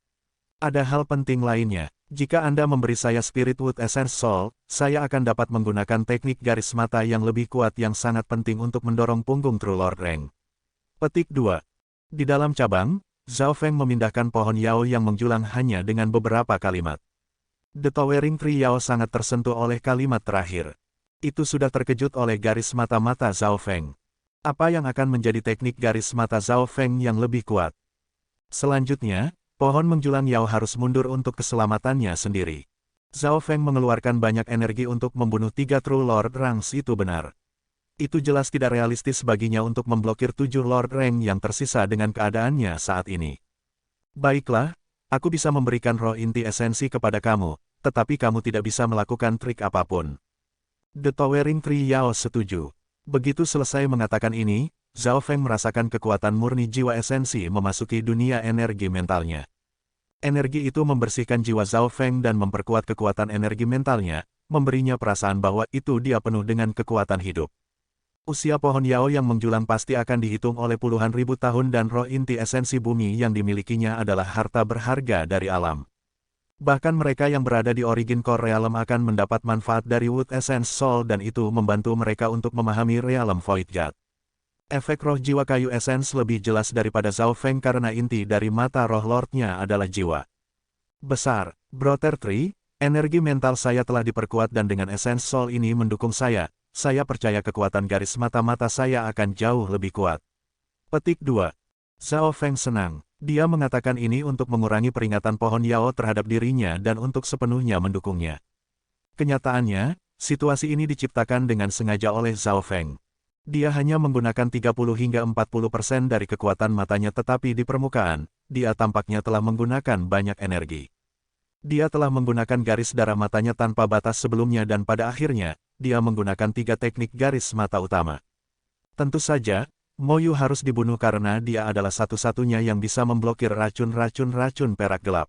Ada hal penting lainnya. Jika Anda memberi saya Spirit Wood Essence Soul, saya akan dapat menggunakan teknik garis mata yang lebih kuat yang sangat penting untuk mendorong punggung True Lord Rank. Petik 2. Di dalam cabang, Zhao Feng memindahkan pohon Yao yang menjulang hanya dengan beberapa kalimat. The Towering Tree Yao sangat tersentuh oleh kalimat terakhir. Itu sudah terkejut oleh garis mata-mata Zhao Feng. Apa yang akan menjadi teknik garis mata Zhao Feng yang lebih kuat? Selanjutnya, pohon menjulang Yao harus mundur untuk keselamatannya sendiri. Zhao Feng mengeluarkan banyak energi untuk membunuh 3 True Lord Ranks itu benar. Itu jelas tidak realistis baginya untuk memblokir 7 Lord Rank yang tersisa dengan keadaannya saat ini. Baiklah, aku bisa memberikan roh inti esensi kepada kamu, tetapi kamu tidak bisa melakukan trik apapun. The Towering Tree Yao setuju. Begitu selesai mengatakan ini, Zhao Feng merasakan kekuatan murni jiwa esensi memasuki dunia energi mentalnya. Energi itu membersihkan jiwa Zhao Feng dan memperkuat kekuatan energi mentalnya, memberinya perasaan bahwa itu dia penuh dengan kekuatan hidup. Usia pohon Yao yang menjulang pasti akan dihitung oleh puluhan ribu tahun dan roh inti esensi bumi yang dimilikinya adalah harta berharga dari alam. Bahkan mereka yang berada di Origin Core Realm akan mendapat manfaat dari Wood Essence Soul dan itu membantu mereka untuk memahami Realm Void God. Efek roh jiwa kayu essence lebih jelas daripada Zhao Feng karena inti dari mata roh Lordnya adalah jiwa. Besar, Brother Tree, energi mental saya telah diperkuat dan dengan Essence Soul ini mendukung saya percaya kekuatan garis mata-mata saya akan jauh lebih kuat. Petik 2. Zhao Feng senang. Dia mengatakan ini untuk mengurangi peringatan pohon Yao terhadap dirinya dan untuk sepenuhnya mendukungnya. Kenyataannya, situasi ini diciptakan dengan sengaja oleh Zhao Feng. Dia hanya menggunakan 30 hingga 40% dari kekuatan matanya tetapi di permukaan, dia tampaknya telah menggunakan banyak energi. Dia telah menggunakan garis darah matanya tanpa batas sebelumnya dan pada akhirnya, dia menggunakan 3 teknik garis mata utama. Tentu saja, Mo Yu harus dibunuh karena dia adalah satu-satunya yang bisa memblokir racun perak gelap.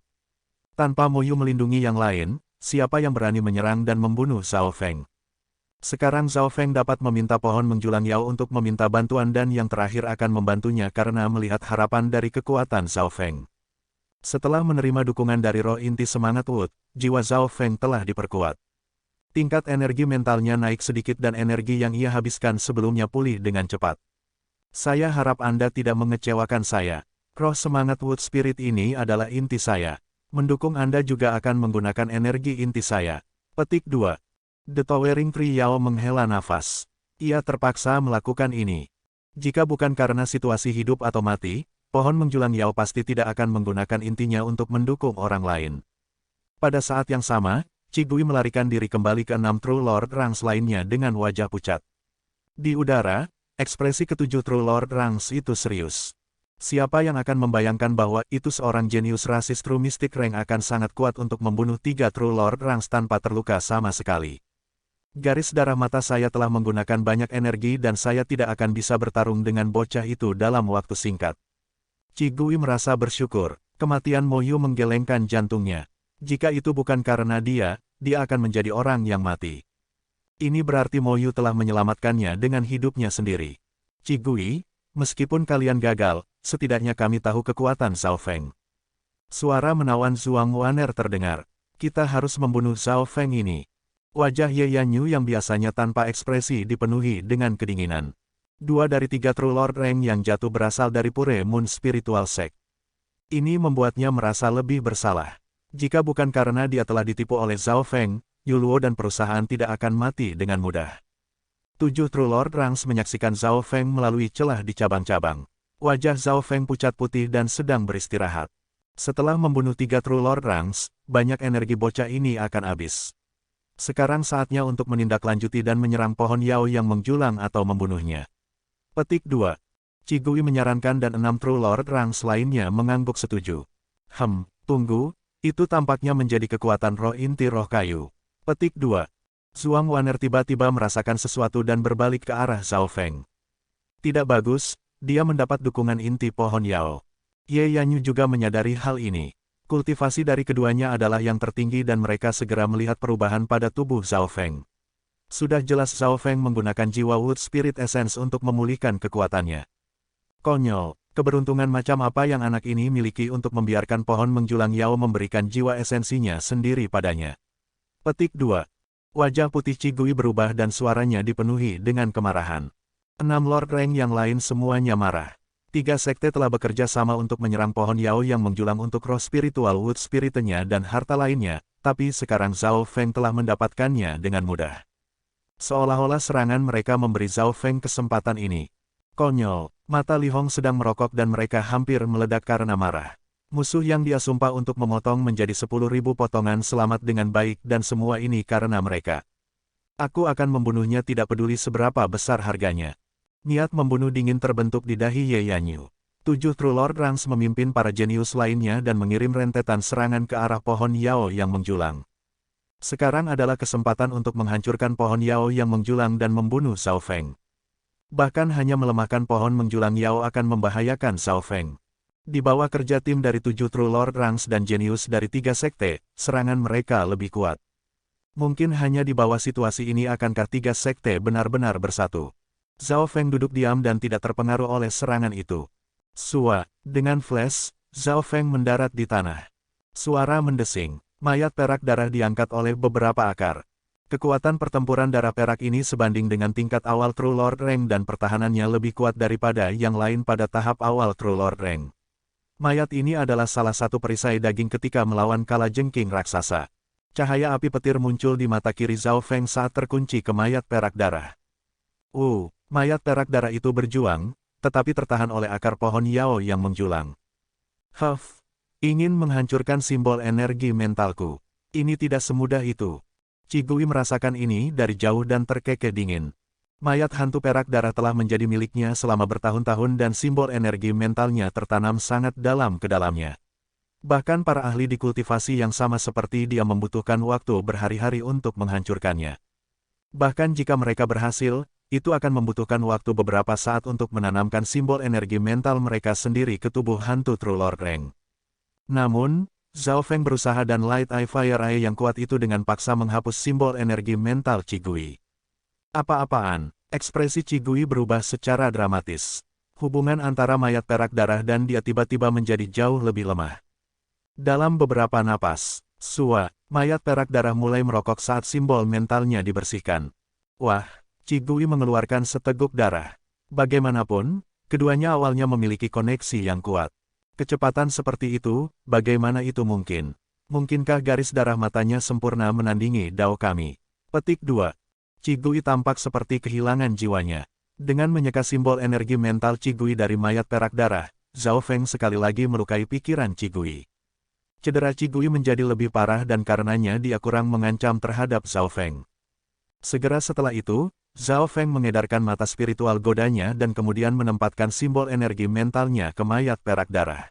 Tanpa Mo Yu melindungi yang lain, siapa yang berani menyerang dan membunuh Zhao Feng? Sekarang Zhao Feng dapat meminta pohon menjulang Yao untuk meminta bantuan dan yang terakhir akan membantunya karena melihat harapan dari kekuatan Zhao Feng. Setelah menerima dukungan dari roh inti semangat Wood, jiwa Zhao Feng telah diperkuat. Tingkat energi mentalnya naik sedikit dan energi yang ia habiskan sebelumnya pulih dengan cepat. Saya harap Anda tidak mengecewakan saya. Roh semangat Wood Spirit ini adalah inti saya. Mendukung Anda juga akan menggunakan energi inti saya. Petik 2. The Towering Tree Yao menghela nafas. Ia terpaksa melakukan ini. Jika bukan karena situasi hidup atau mati, pohon menjulang Yao pasti tidak akan menggunakan intinya untuk mendukung orang lain. Pada saat yang sama, Qigui melarikan diri kembali ke 6 True Lord Ranks lainnya dengan wajah pucat. Di udara, ekspresi ketujuh True Lord Ranks itu serius. Siapa yang akan membayangkan bahwa itu seorang jenius rasis True Mystic Rank akan sangat kuat untuk membunuh 3 True Lord Ranks tanpa terluka sama sekali. Garis darah mata saya telah menggunakan banyak energi dan saya tidak akan bisa bertarung dengan bocah itu dalam waktu singkat. Qigui merasa bersyukur, kematian Mo Yu menggelengkan jantungnya. Jika itu bukan karena dia akan menjadi orang yang mati. Ini berarti Mo Yu telah menyelamatkannya dengan hidupnya sendiri. Qigui, meskipun kalian gagal, setidaknya kami tahu kekuatan Zhao Feng. Suara menawan Zhuang Waner terdengar. Kita harus membunuh Zhao Feng ini. Wajah Ye Yanyu yang biasanya tanpa ekspresi dipenuhi dengan kedinginan. 2 dari 3 True Lord Rank yang jatuh berasal dari Pure Moon Spiritual Sect. Ini membuatnya merasa lebih bersalah. Jika bukan karena dia telah ditipu oleh Zhao Feng, Yuluo dan perusahaan tidak akan mati dengan mudah. 7 True Lord Ranks menyaksikan Zhao Feng melalui celah di cabang-cabang. Wajah Zhao Feng pucat putih dan sedang beristirahat. Setelah membunuh 3 True Lord Ranks, banyak energi bocah ini akan habis. Sekarang saatnya untuk menindaklanjuti dan menyerang pohon Yao yang menjulang atau membunuhnya. Petik 2. Qigui menyarankan dan 6 True Lord Ranks lainnya mengangguk setuju. Tunggu. Itu tampaknya menjadi kekuatan roh inti roh kayu. Petik 2. Zhuang Waner tiba-tiba merasakan sesuatu dan berbalik ke arah Zhao Feng. Tidak bagus, dia mendapat dukungan inti pohon Yao. Ye Yanyu juga menyadari hal ini. Kultivasi dari keduanya adalah yang tertinggi dan mereka segera melihat perubahan pada tubuh Zhao Feng. Sudah jelas Zhao Feng menggunakan jiwa Wood Spirit Essence untuk memulihkan kekuatannya. Konyol. Keberuntungan macam apa yang anak ini miliki untuk membiarkan pohon menjulang Yao memberikan jiwa esensinya sendiri padanya. Petik 2. Wajah putih Qigui berubah dan suaranya dipenuhi dengan kemarahan. 6 Lord Rank yang lain semuanya marah. 3 sekte telah bekerja sama untuk menyerang pohon Yao yang menjulang untuk roh spiritual Wood Spiritnya dan harta lainnya, tapi sekarang Zhao Feng telah mendapatkannya dengan mudah. Seolah-olah serangan mereka memberi Zhao Feng kesempatan ini. Konyol. Mata Li Hong sedang merokok dan mereka hampir meledak karena marah. Musuh yang dia sumpah untuk memotong menjadi 10.000 potongan selamat dengan baik dan semua ini karena mereka. Aku akan membunuhnya tidak peduli seberapa besar harganya. Niat membunuh dingin terbentuk di dahi Ye Yanyu. 7 True Lord Ranks memimpin para jenius lainnya dan mengirim rentetan serangan ke arah pohon Yao yang menjulang. Sekarang adalah kesempatan untuk menghancurkan pohon Yao yang menjulang dan membunuh Zhao Feng. Bahkan hanya melemahkan pohon menjulang Yao akan membahayakan Zhao Feng. Di bawah kerja tim dari 7 True Lord Ranks dan jenius dari 3 sekte, serangan mereka lebih kuat. Mungkin hanya di bawah situasi ini akankah 3 sekte benar-benar bersatu. Zhao Feng duduk diam dan tidak terpengaruh oleh serangan itu. Dengan flash, Zhao Feng mendarat di tanah. Suara mendesing, mayat perak darah diangkat oleh beberapa akar. Kekuatan pertempuran darah perak ini sebanding dengan tingkat awal True Lord Rank dan pertahanannya lebih kuat daripada yang lain pada tahap awal True Lord Rank. Mayat ini adalah salah satu perisai daging ketika melawan kalajengking raksasa. Cahaya api petir muncul di mata kiri Zhao Feng saat terkunci ke mayat perak darah. Mayat perak darah itu berjuang, tetapi tertahan oleh akar pohon Yao yang menjulang. Ingin menghancurkan simbol energi mentalku. Ini tidak semudah itu. Qigui merasakan ini dari jauh dan terkekeh dingin. Mayat hantu perak darah telah menjadi miliknya selama bertahun-tahun dan simbol energi mentalnya tertanam sangat dalam ke dalamnya. Bahkan para ahli di kultivasi yang sama seperti dia membutuhkan waktu berhari-hari untuk menghancurkannya. Bahkan jika mereka berhasil, itu akan membutuhkan waktu beberapa saat untuk menanamkan simbol energi mental mereka sendiri ke tubuh hantu True Lord Rank. Namun, Zhao Feng berusaha dan Light Eye Fire Eye yang kuat itu dengan paksa menghapus simbol energi mental Qigui. Apa-apaan, ekspresi Qigui berubah secara dramatis. Hubungan antara mayat perak darah dan dia tiba-tiba menjadi jauh lebih lemah. Dalam beberapa napas, Mayat perak darah mulai merokok saat simbol mentalnya dibersihkan. Wah, Qigui mengeluarkan seteguk darah. Bagaimanapun, keduanya awalnya memiliki koneksi yang kuat. Kecepatan seperti itu, bagaimana itu mungkin? Mungkinkah garis darah matanya sempurna menandingi dao kami? Petik 2. Qigui tampak seperti kehilangan jiwanya. Dengan menyeka simbol energi mental Qigui dari mayat perak darah, Zhao Feng sekali lagi melukai pikiran Qigui. Cedera Qigui menjadi lebih parah dan karenanya dia kurang mengancam terhadap Zhao Feng. Segera setelah itu, Zhao Feng mengedarkan mata spiritual godanya dan kemudian menempatkan simbol energi mentalnya ke mayat perak darah.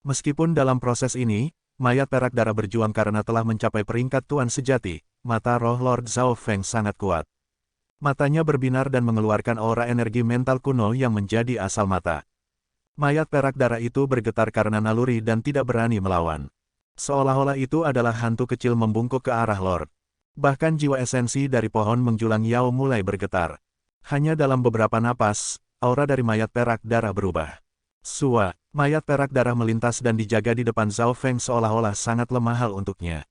Meskipun dalam proses ini, mayat perak darah berjuang karena telah mencapai peringkat Tuan sejati, mata roh Lord Zhao Feng sangat kuat. Matanya berbinar dan mengeluarkan aura energi mental kuno yang menjadi asal mata. Mayat perak darah itu bergetar karena naluri dan tidak berani melawan. Seolah-olah itu adalah hantu kecil membungkuk ke arah Lord. Bahkan jiwa esensi dari pohon menjulang Yao mulai bergetar. Hanya dalam beberapa napas, aura dari mayat perak darah berubah. Sua, mayat perak darah melintas dan dijaga di depan Zhao Feng seolah-olah sangat mahal untuknya.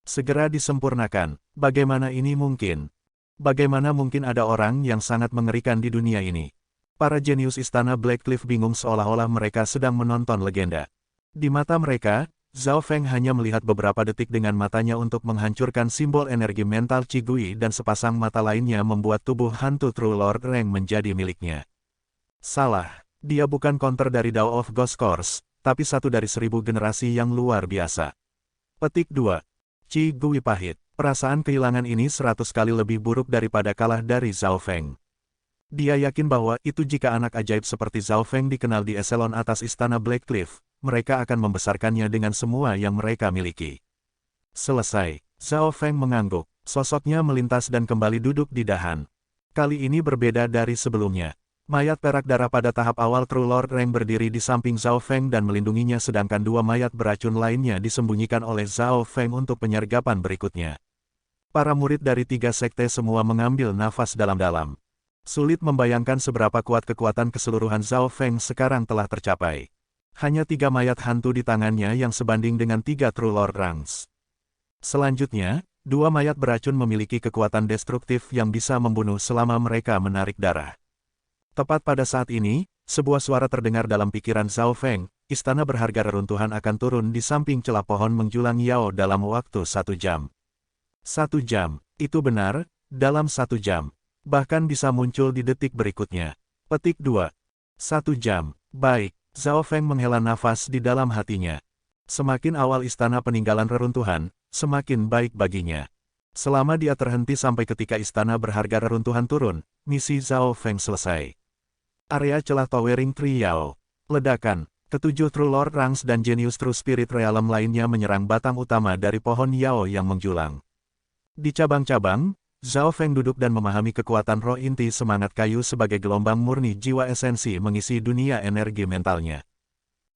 Segera disempurnakan, bagaimana ini mungkin? Bagaimana mungkin ada orang yang sangat mengerikan di dunia ini? Para jenius istana Blackcliff bingung seolah-olah mereka sedang menonton legenda. Di mata mereka, Zhao Feng hanya melihat beberapa detik dengan matanya untuk menghancurkan simbol energi mental Qigui dan sepasang mata lainnya membuat tubuh hantu True Lord Reng menjadi miliknya. Salah, dia bukan counter dari Dao of Ghost Course, tapi satu dari 1000 generasi yang luar biasa. Petik 2. Qigui pahit. Perasaan kehilangan ini 100 kali lebih buruk daripada kalah dari Zhao Feng. Dia yakin bahwa itu jika anak ajaib seperti Zhao Feng dikenal di eselon atas istana Blackcliff, mereka akan membesarkannya dengan semua yang mereka miliki. Selesai, Zhao Feng mengangguk, sosoknya melintas dan kembali duduk di dahan. Kali ini berbeda dari sebelumnya. Mayat perak darah pada tahap awal True Lord Reng berdiri di samping Zhao Feng dan melindunginya sedangkan dua mayat beracun lainnya disembunyikan oleh Zhao Feng untuk penyergapan berikutnya. Para murid dari 3 sekte semua mengambil nafas dalam-dalam. Sulit membayangkan seberapa kuat kekuatan keseluruhan Zhao Feng sekarang telah tercapai. Hanya 3 mayat hantu di tangannya yang sebanding dengan 3 True Lord Rangs. Selanjutnya, 2 mayat beracun memiliki kekuatan destruktif yang bisa membunuh selama mereka menarik darah. Tepat pada saat ini, sebuah suara terdengar dalam pikiran Zhao Feng, istana berharga reruntuhan akan turun di samping celah pohon menjulang Yao dalam waktu 1 jam. 1 jam, itu benar, dalam 1 jam. Bahkan bisa muncul di detik berikutnya. Petik 2. 1 jam, baik, Zhao Feng menghela nafas di dalam hatinya. Semakin awal istana peninggalan reruntuhan, semakin baik baginya. Selama dia terhenti sampai ketika istana berharga reruntuhan turun, misi Zhao Feng selesai. Area celah Towering Tree Yao. Ledakan, ketujuh True Lord Rangs dan jenius True Spirit Realm lainnya menyerang batang utama dari pohon Yao yang menjulang. Di cabang-cabang, Zhao Feng duduk dan memahami kekuatan roh inti semangat kayu sebagai gelombang murni jiwa esensi mengisi dunia energi mentalnya.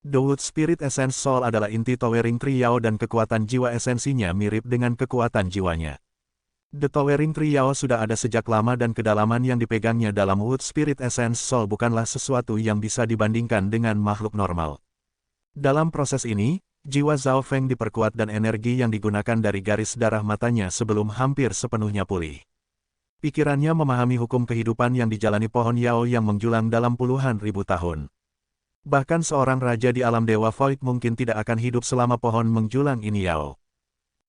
The Wood Spirit Essence Soul adalah inti Towering Tree Yao dan kekuatan jiwa esensinya mirip dengan kekuatan jiwanya. The Towering Tree Yao sudah ada sejak lama dan kedalaman yang dipegangnya dalam Wood Spirit Essence Soul bukanlah sesuatu yang bisa dibandingkan dengan makhluk normal. Dalam proses ini, jiwa Zhao Feng diperkuat dan energi yang digunakan dari garis darah matanya sebelum hampir sepenuhnya pulih. Pikirannya memahami hukum kehidupan yang dijalani pohon Yao yang menjulang dalam puluhan ribu tahun. Bahkan seorang raja di alam Dewa Void mungkin tidak akan hidup selama pohon menjulang ini Yao.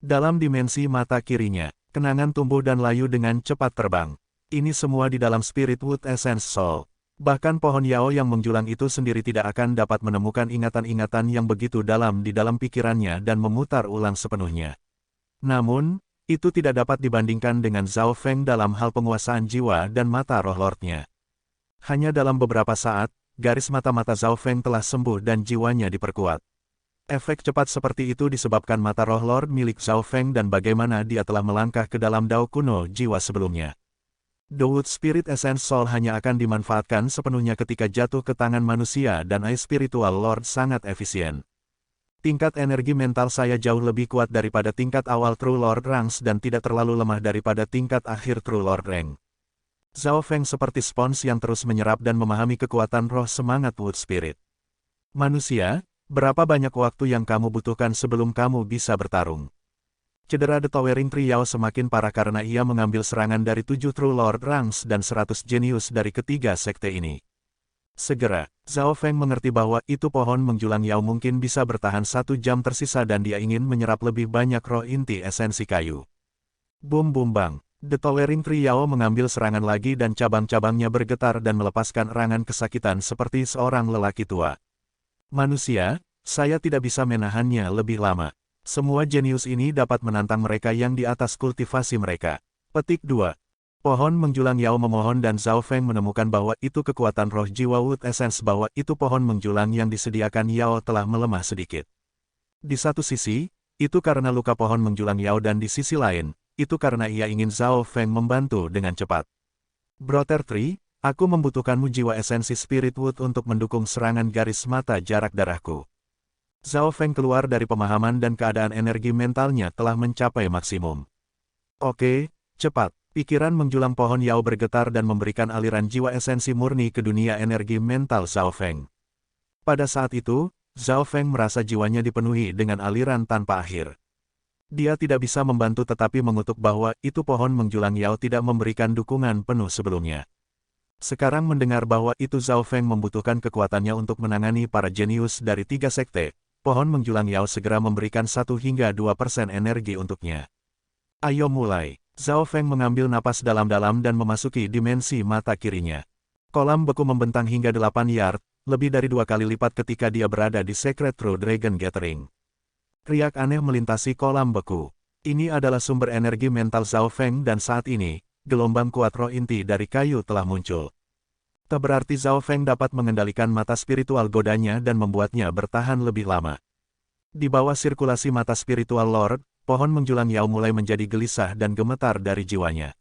Dalam dimensi mata kirinya, kenangan tumbuh dan layu dengan cepat terbang. Ini semua di dalam Spirit Wood Essence Soul. Bahkan pohon Yao yang menjulang itu sendiri tidak akan dapat menemukan ingatan-ingatan yang begitu dalam di dalam pikirannya dan memutar ulang sepenuhnya. Namun, itu tidak dapat dibandingkan dengan Zhao Feng dalam hal penguasaan jiwa dan mata roh lordnya. Hanya dalam beberapa saat, garis mata-mata Zhao Feng telah sembuh dan jiwanya diperkuat. Efek cepat seperti itu disebabkan mata roh lord milik Zhao Feng dan bagaimana dia telah melangkah ke dalam Dao kuno jiwa sebelumnya. The Wood Spirit Essence Soul hanya akan dimanfaatkan sepenuhnya ketika jatuh ke tangan manusia dan Eye Spiritual Lord sangat efisien. Tingkat energi mental saya jauh lebih kuat daripada tingkat awal True Lord Rangs dan tidak terlalu lemah daripada tingkat akhir True Lord Rank. Zhao Feng seperti spons yang terus menyerap dan memahami kekuatan roh semangat Wood Spirit. Manusia, berapa banyak waktu yang kamu butuhkan sebelum kamu bisa bertarung? Cedera The Towering Tree Yao semakin parah karena ia mengambil serangan dari 7 True Lord Ranks dan 100 jenius dari ketiga sekte ini. Segera, Zhao Feng mengerti bahwa itu pohon menjulang Yao mungkin bisa bertahan 1 jam tersisa dan dia ingin menyerap lebih banyak roh inti esensi kayu. Bum bum bang, The Towering Tree Yao mengambil serangan lagi dan cabang-cabangnya bergetar dan melepaskan erangan kesakitan seperti seorang lelaki tua. Manusia, saya tidak bisa menahannya lebih lama. Semua jenius ini dapat menantang mereka yang di atas kultivasi mereka. Petik 2. Pohon menjulang Yao memohon dan Zhao Feng menemukan bahwa itu kekuatan roh jiwa Wood Essence bahwa itu pohon menjulang yang disediakan Yao telah melemah sedikit. Di satu sisi, itu karena luka pohon menjulang Yao dan di sisi lain, itu karena ia ingin Zhao Feng membantu dengan cepat. Brother Tree, aku membutuhkanmu jiwa esensi Spirit Wood untuk mendukung serangan garis mata jarak darahku. Zhao Feng keluar dari pemahaman dan keadaan energi mentalnya telah mencapai maksimum. Oke, cepat. Pikiran menjulang pohon Yao bergetar dan memberikan aliran jiwa esensi murni ke dunia energi mental Zhao Feng. Pada saat itu, Zhao Feng merasa jiwanya dipenuhi dengan aliran tanpa akhir. Dia tidak bisa membantu tetapi mengutuk bahwa itu pohon menjulang Yao tidak memberikan dukungan penuh sebelumnya. Sekarang mendengar bahwa itu Zhao Feng membutuhkan kekuatannya untuk menangani para jenius dari 3 sekte, pohon menjulang Yao segera memberikan 1 hingga 2% energi untuknya. Ayo mulai. Zhao Feng mengambil napas dalam-dalam dan memasuki dimensi mata kirinya. Kolam beku membentang hingga 8 yard, lebih dari 2 kali lipat ketika dia berada di Sacred True Dragon Gathering. Riak aneh melintasi kolam beku. Ini adalah sumber energi mental Zhao Feng dan saat ini, gelombang kuat roh inti dari kayu telah muncul. Tak berarti Zhao Feng dapat mengendalikan mata spiritual godanya dan membuatnya bertahan lebih lama. Di bawah sirkulasi mata spiritual Lord, pohon menjulang Yao mulai menjadi gelisah dan gemetar dari jiwanya.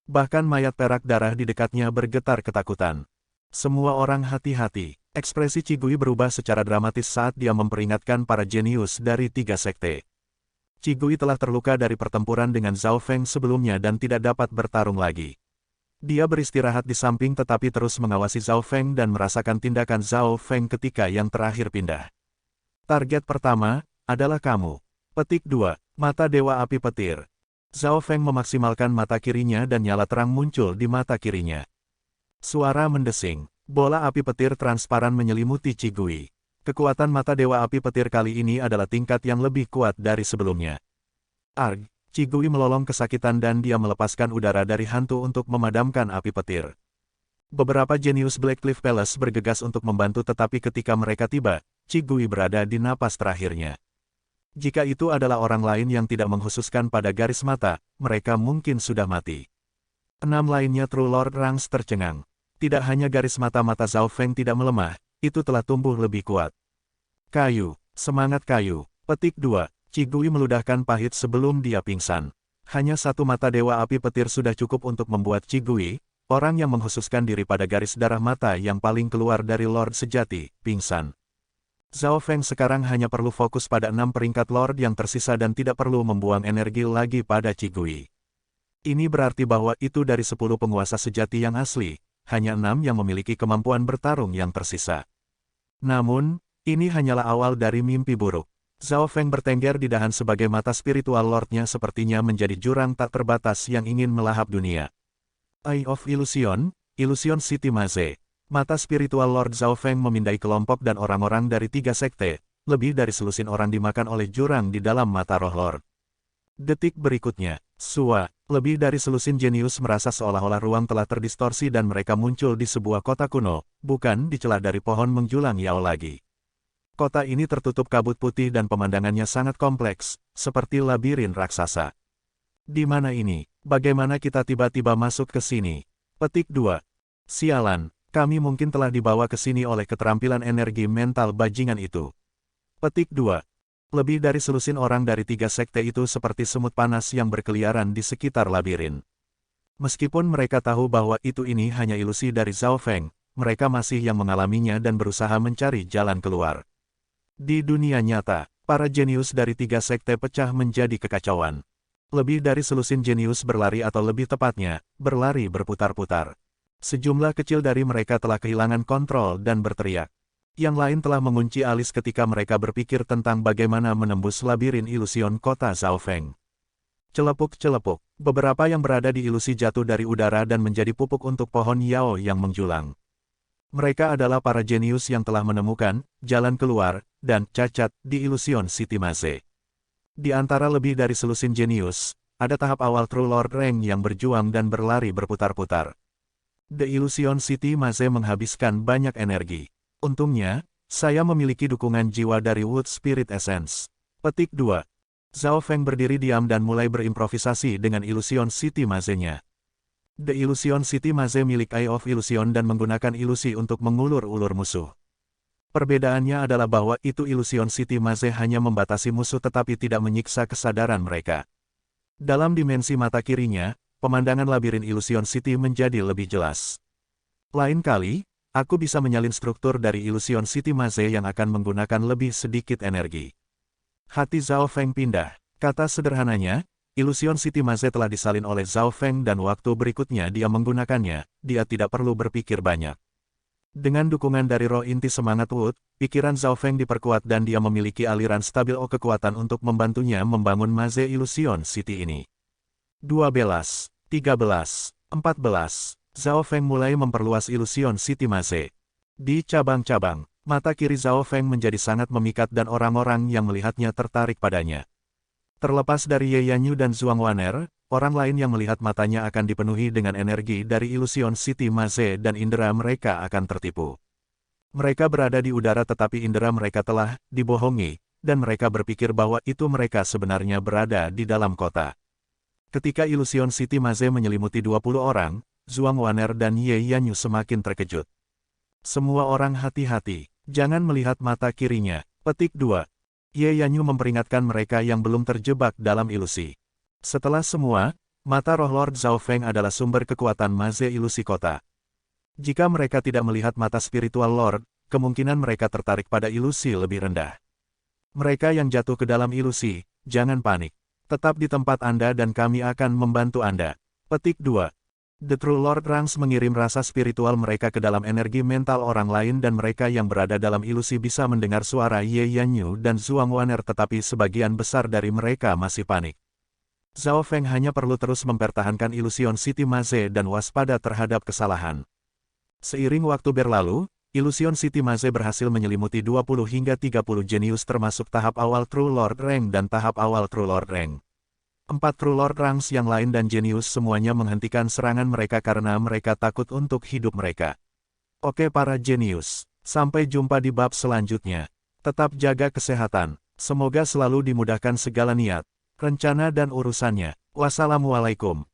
Bahkan mayat perak darah di dekatnya bergetar ketakutan. Semua orang hati-hati. Ekspresi Qigui berubah secara dramatis saat dia memperingatkan para jenius dari 3 sekte. Qigui telah terluka dari pertempuran dengan Zhao Feng sebelumnya dan tidak dapat bertarung lagi. Dia beristirahat di samping tetapi terus mengawasi Zhao Feng dan merasakan tindakan Zhao Feng ketika yang terakhir pindah. Target pertama adalah kamu. Petik 2. Mata Dewa Api Petir. Zhao Feng memaksimalkan mata kirinya dan nyala terang muncul di mata kirinya. Suara mendesing. Bola api petir transparan menyelimuti Qigui. Kekuatan mata Dewa Api Petir kali ini adalah tingkat yang lebih kuat dari sebelumnya. Arg, Qigui melolong kesakitan dan dia melepaskan udara dari hantu untuk memadamkan api petir. Beberapa jenius Blackcliff Palace bergegas untuk membantu tetapi ketika mereka tiba, Qigui berada di napas terakhirnya. Jika itu adalah orang lain yang tidak mengkhususkan pada garis mata, mereka mungkin sudah mati. 6 lainnya True Lord Ranks tercengang. Tidak hanya garis mata-mata Zhao Feng tidak melemah, itu telah tumbuh lebih kuat. Kayu, semangat kayu. Petik 2. Qigui meludahkan pahit sebelum dia pingsan. Hanya 1 mata Dewa Api Petir sudah cukup untuk membuat Qigui, orang yang mengkhususkan diri pada garis darah mata yang paling keluar dari Lord sejati, pingsan. Zhao Feng sekarang hanya perlu fokus pada 6 peringkat Lord yang tersisa dan tidak perlu membuang energi lagi pada Qigui. Ini berarti bahwa itu dari 10 penguasa sejati yang asli, hanya 6 yang memiliki kemampuan bertarung yang tersisa. Namun, ini hanyalah awal dari mimpi buruk. Zhao Feng bertengger di dahan sebagai mata spiritual Lordnya sepertinya menjadi jurang tak terbatas yang ingin melahap dunia. Eye of Illusion, Illusion City Maze. Mata spiritual Lord Zhao Feng memindai kelompok dan orang-orang dari 3 sekte, lebih dari selusin orang dimakan oleh jurang di dalam mata roh Lord. Detik berikutnya, lebih dari selusin jenius merasa seolah-olah ruang telah terdistorsi dan mereka muncul di sebuah kota kuno, bukan di celah dari pohon menjulang Yao lagi. Kota ini tertutup kabut putih dan pemandangannya sangat kompleks, seperti labirin raksasa. Di mana ini? Bagaimana kita tiba-tiba masuk ke sini? Petik 2. Sialan. Kami mungkin telah dibawa ke sini oleh keterampilan energi mental bajingan itu. Petik 2. Lebih dari selusin orang dari 3 sekte itu seperti semut panas yang berkeliaran di sekitar labirin. Meskipun mereka tahu bahwa ini hanya ilusi dari Zhao Feng, mereka masih yang mengalaminya dan berusaha mencari jalan keluar. Di dunia nyata, para jenius dari 3 sekte pecah menjadi kekacauan. Lebih dari selusin jenius berlari atau lebih tepatnya, berlari berputar-putar. Sejumlah kecil dari mereka telah kehilangan kontrol dan berteriak. Yang lain telah mengunci alis ketika mereka berpikir tentang bagaimana menembus labirin ilusion kota Zhao Feng. Celepuk-celepuk, beberapa yang berada di ilusi jatuh dari udara dan menjadi pupuk untuk pohon Yao yang menjulang. Mereka adalah para jenius yang telah menemukan jalan keluar dan cacat di Illusion City Maze. Di antara lebih dari selusin jenius, ada tahap awal True Lord Rank yang berjuang dan berlari berputar-putar. The Illusion City Maze menghabiskan banyak energi. Untungnya, saya memiliki dukungan jiwa dari Wood Spirit Essence. Petik 2. Zhao Feng berdiri diam dan mulai berimprovisasi dengan Illusion City Maze-nya. The Illusion City Maze milik Eye of Illusion dan menggunakan ilusi untuk mengulur-ulur musuh. Perbedaannya adalah bahwa itu Illusion City Maze hanya membatasi musuh tetapi tidak menyiksa kesadaran mereka. Dalam dimensi mata kirinya, pemandangan labirin Illusion City menjadi lebih jelas. Lain kali, aku bisa menyalin struktur dari Illusion City Maze yang akan menggunakan lebih sedikit energi. Hati Zhao Feng pindah. Kata sederhananya, Illusion City Maze telah disalin oleh Zhao Feng dan waktu berikutnya dia menggunakannya, dia tidak perlu berpikir banyak. Dengan dukungan dari roh inti semangat Wood, pikiran Zhao Feng diperkuat dan dia memiliki aliran stabil kekuatan untuk membantunya membangun Maze Illusion City ini. 12, 13, 14, Zhao Feng mulai memperluas Illusion City Maze. Di cabang-cabang, mata kiri Zhao Feng menjadi sangat memikat dan orang-orang yang melihatnya tertarik padanya. Terlepas dari Ye Yanyu dan Zhuang Waner, orang lain yang melihat matanya akan dipenuhi dengan energi dari Illusion City Maze dan indera mereka akan tertipu. Mereka berada di udara tetapi indera mereka telah dibohongi, dan mereka berpikir bahwa itu mereka sebenarnya berada di dalam kota. Ketika Illusion City Maze menyelimuti 20 orang, Zhuang Waner dan Ye Yanyu semakin terkejut. Semua orang hati-hati, jangan melihat mata kirinya. Petik 2. Ye Yanyu memperingatkan mereka yang belum terjebak dalam ilusi. Setelah semua, mata roh Lord Zhao Feng adalah sumber kekuatan Maze ilusi kota. Jika mereka tidak melihat mata spiritual Lord, kemungkinan mereka tertarik pada ilusi lebih rendah. Mereka yang jatuh ke dalam ilusi, jangan panik. Tetap di tempat Anda dan kami akan membantu Anda. Petik 2. The True Lord Ranks mengirim rasa spiritual mereka ke dalam energi mental orang lain dan mereka yang berada dalam ilusi bisa mendengar suara Ye Yanyu dan Zhuang Waner tetapi sebagian besar dari mereka masih panik. Zhao Feng hanya perlu terus mempertahankan Illusion City Maze dan waspada terhadap kesalahan. Seiring waktu berlalu, Illusion City Maze berhasil menyelimuti 20 hingga 30 jenius termasuk tahap awal True Lord Rank dan tahap awal True Lord Rank. 4 True Lord Ranks yang lain dan jenius semuanya menghentikan serangan mereka karena mereka takut untuk hidup mereka. Oke para jenius, sampai jumpa di bab selanjutnya. Tetap jaga kesehatan, semoga selalu dimudahkan segala niat, rencana dan urusannya. Wassalamualaikum.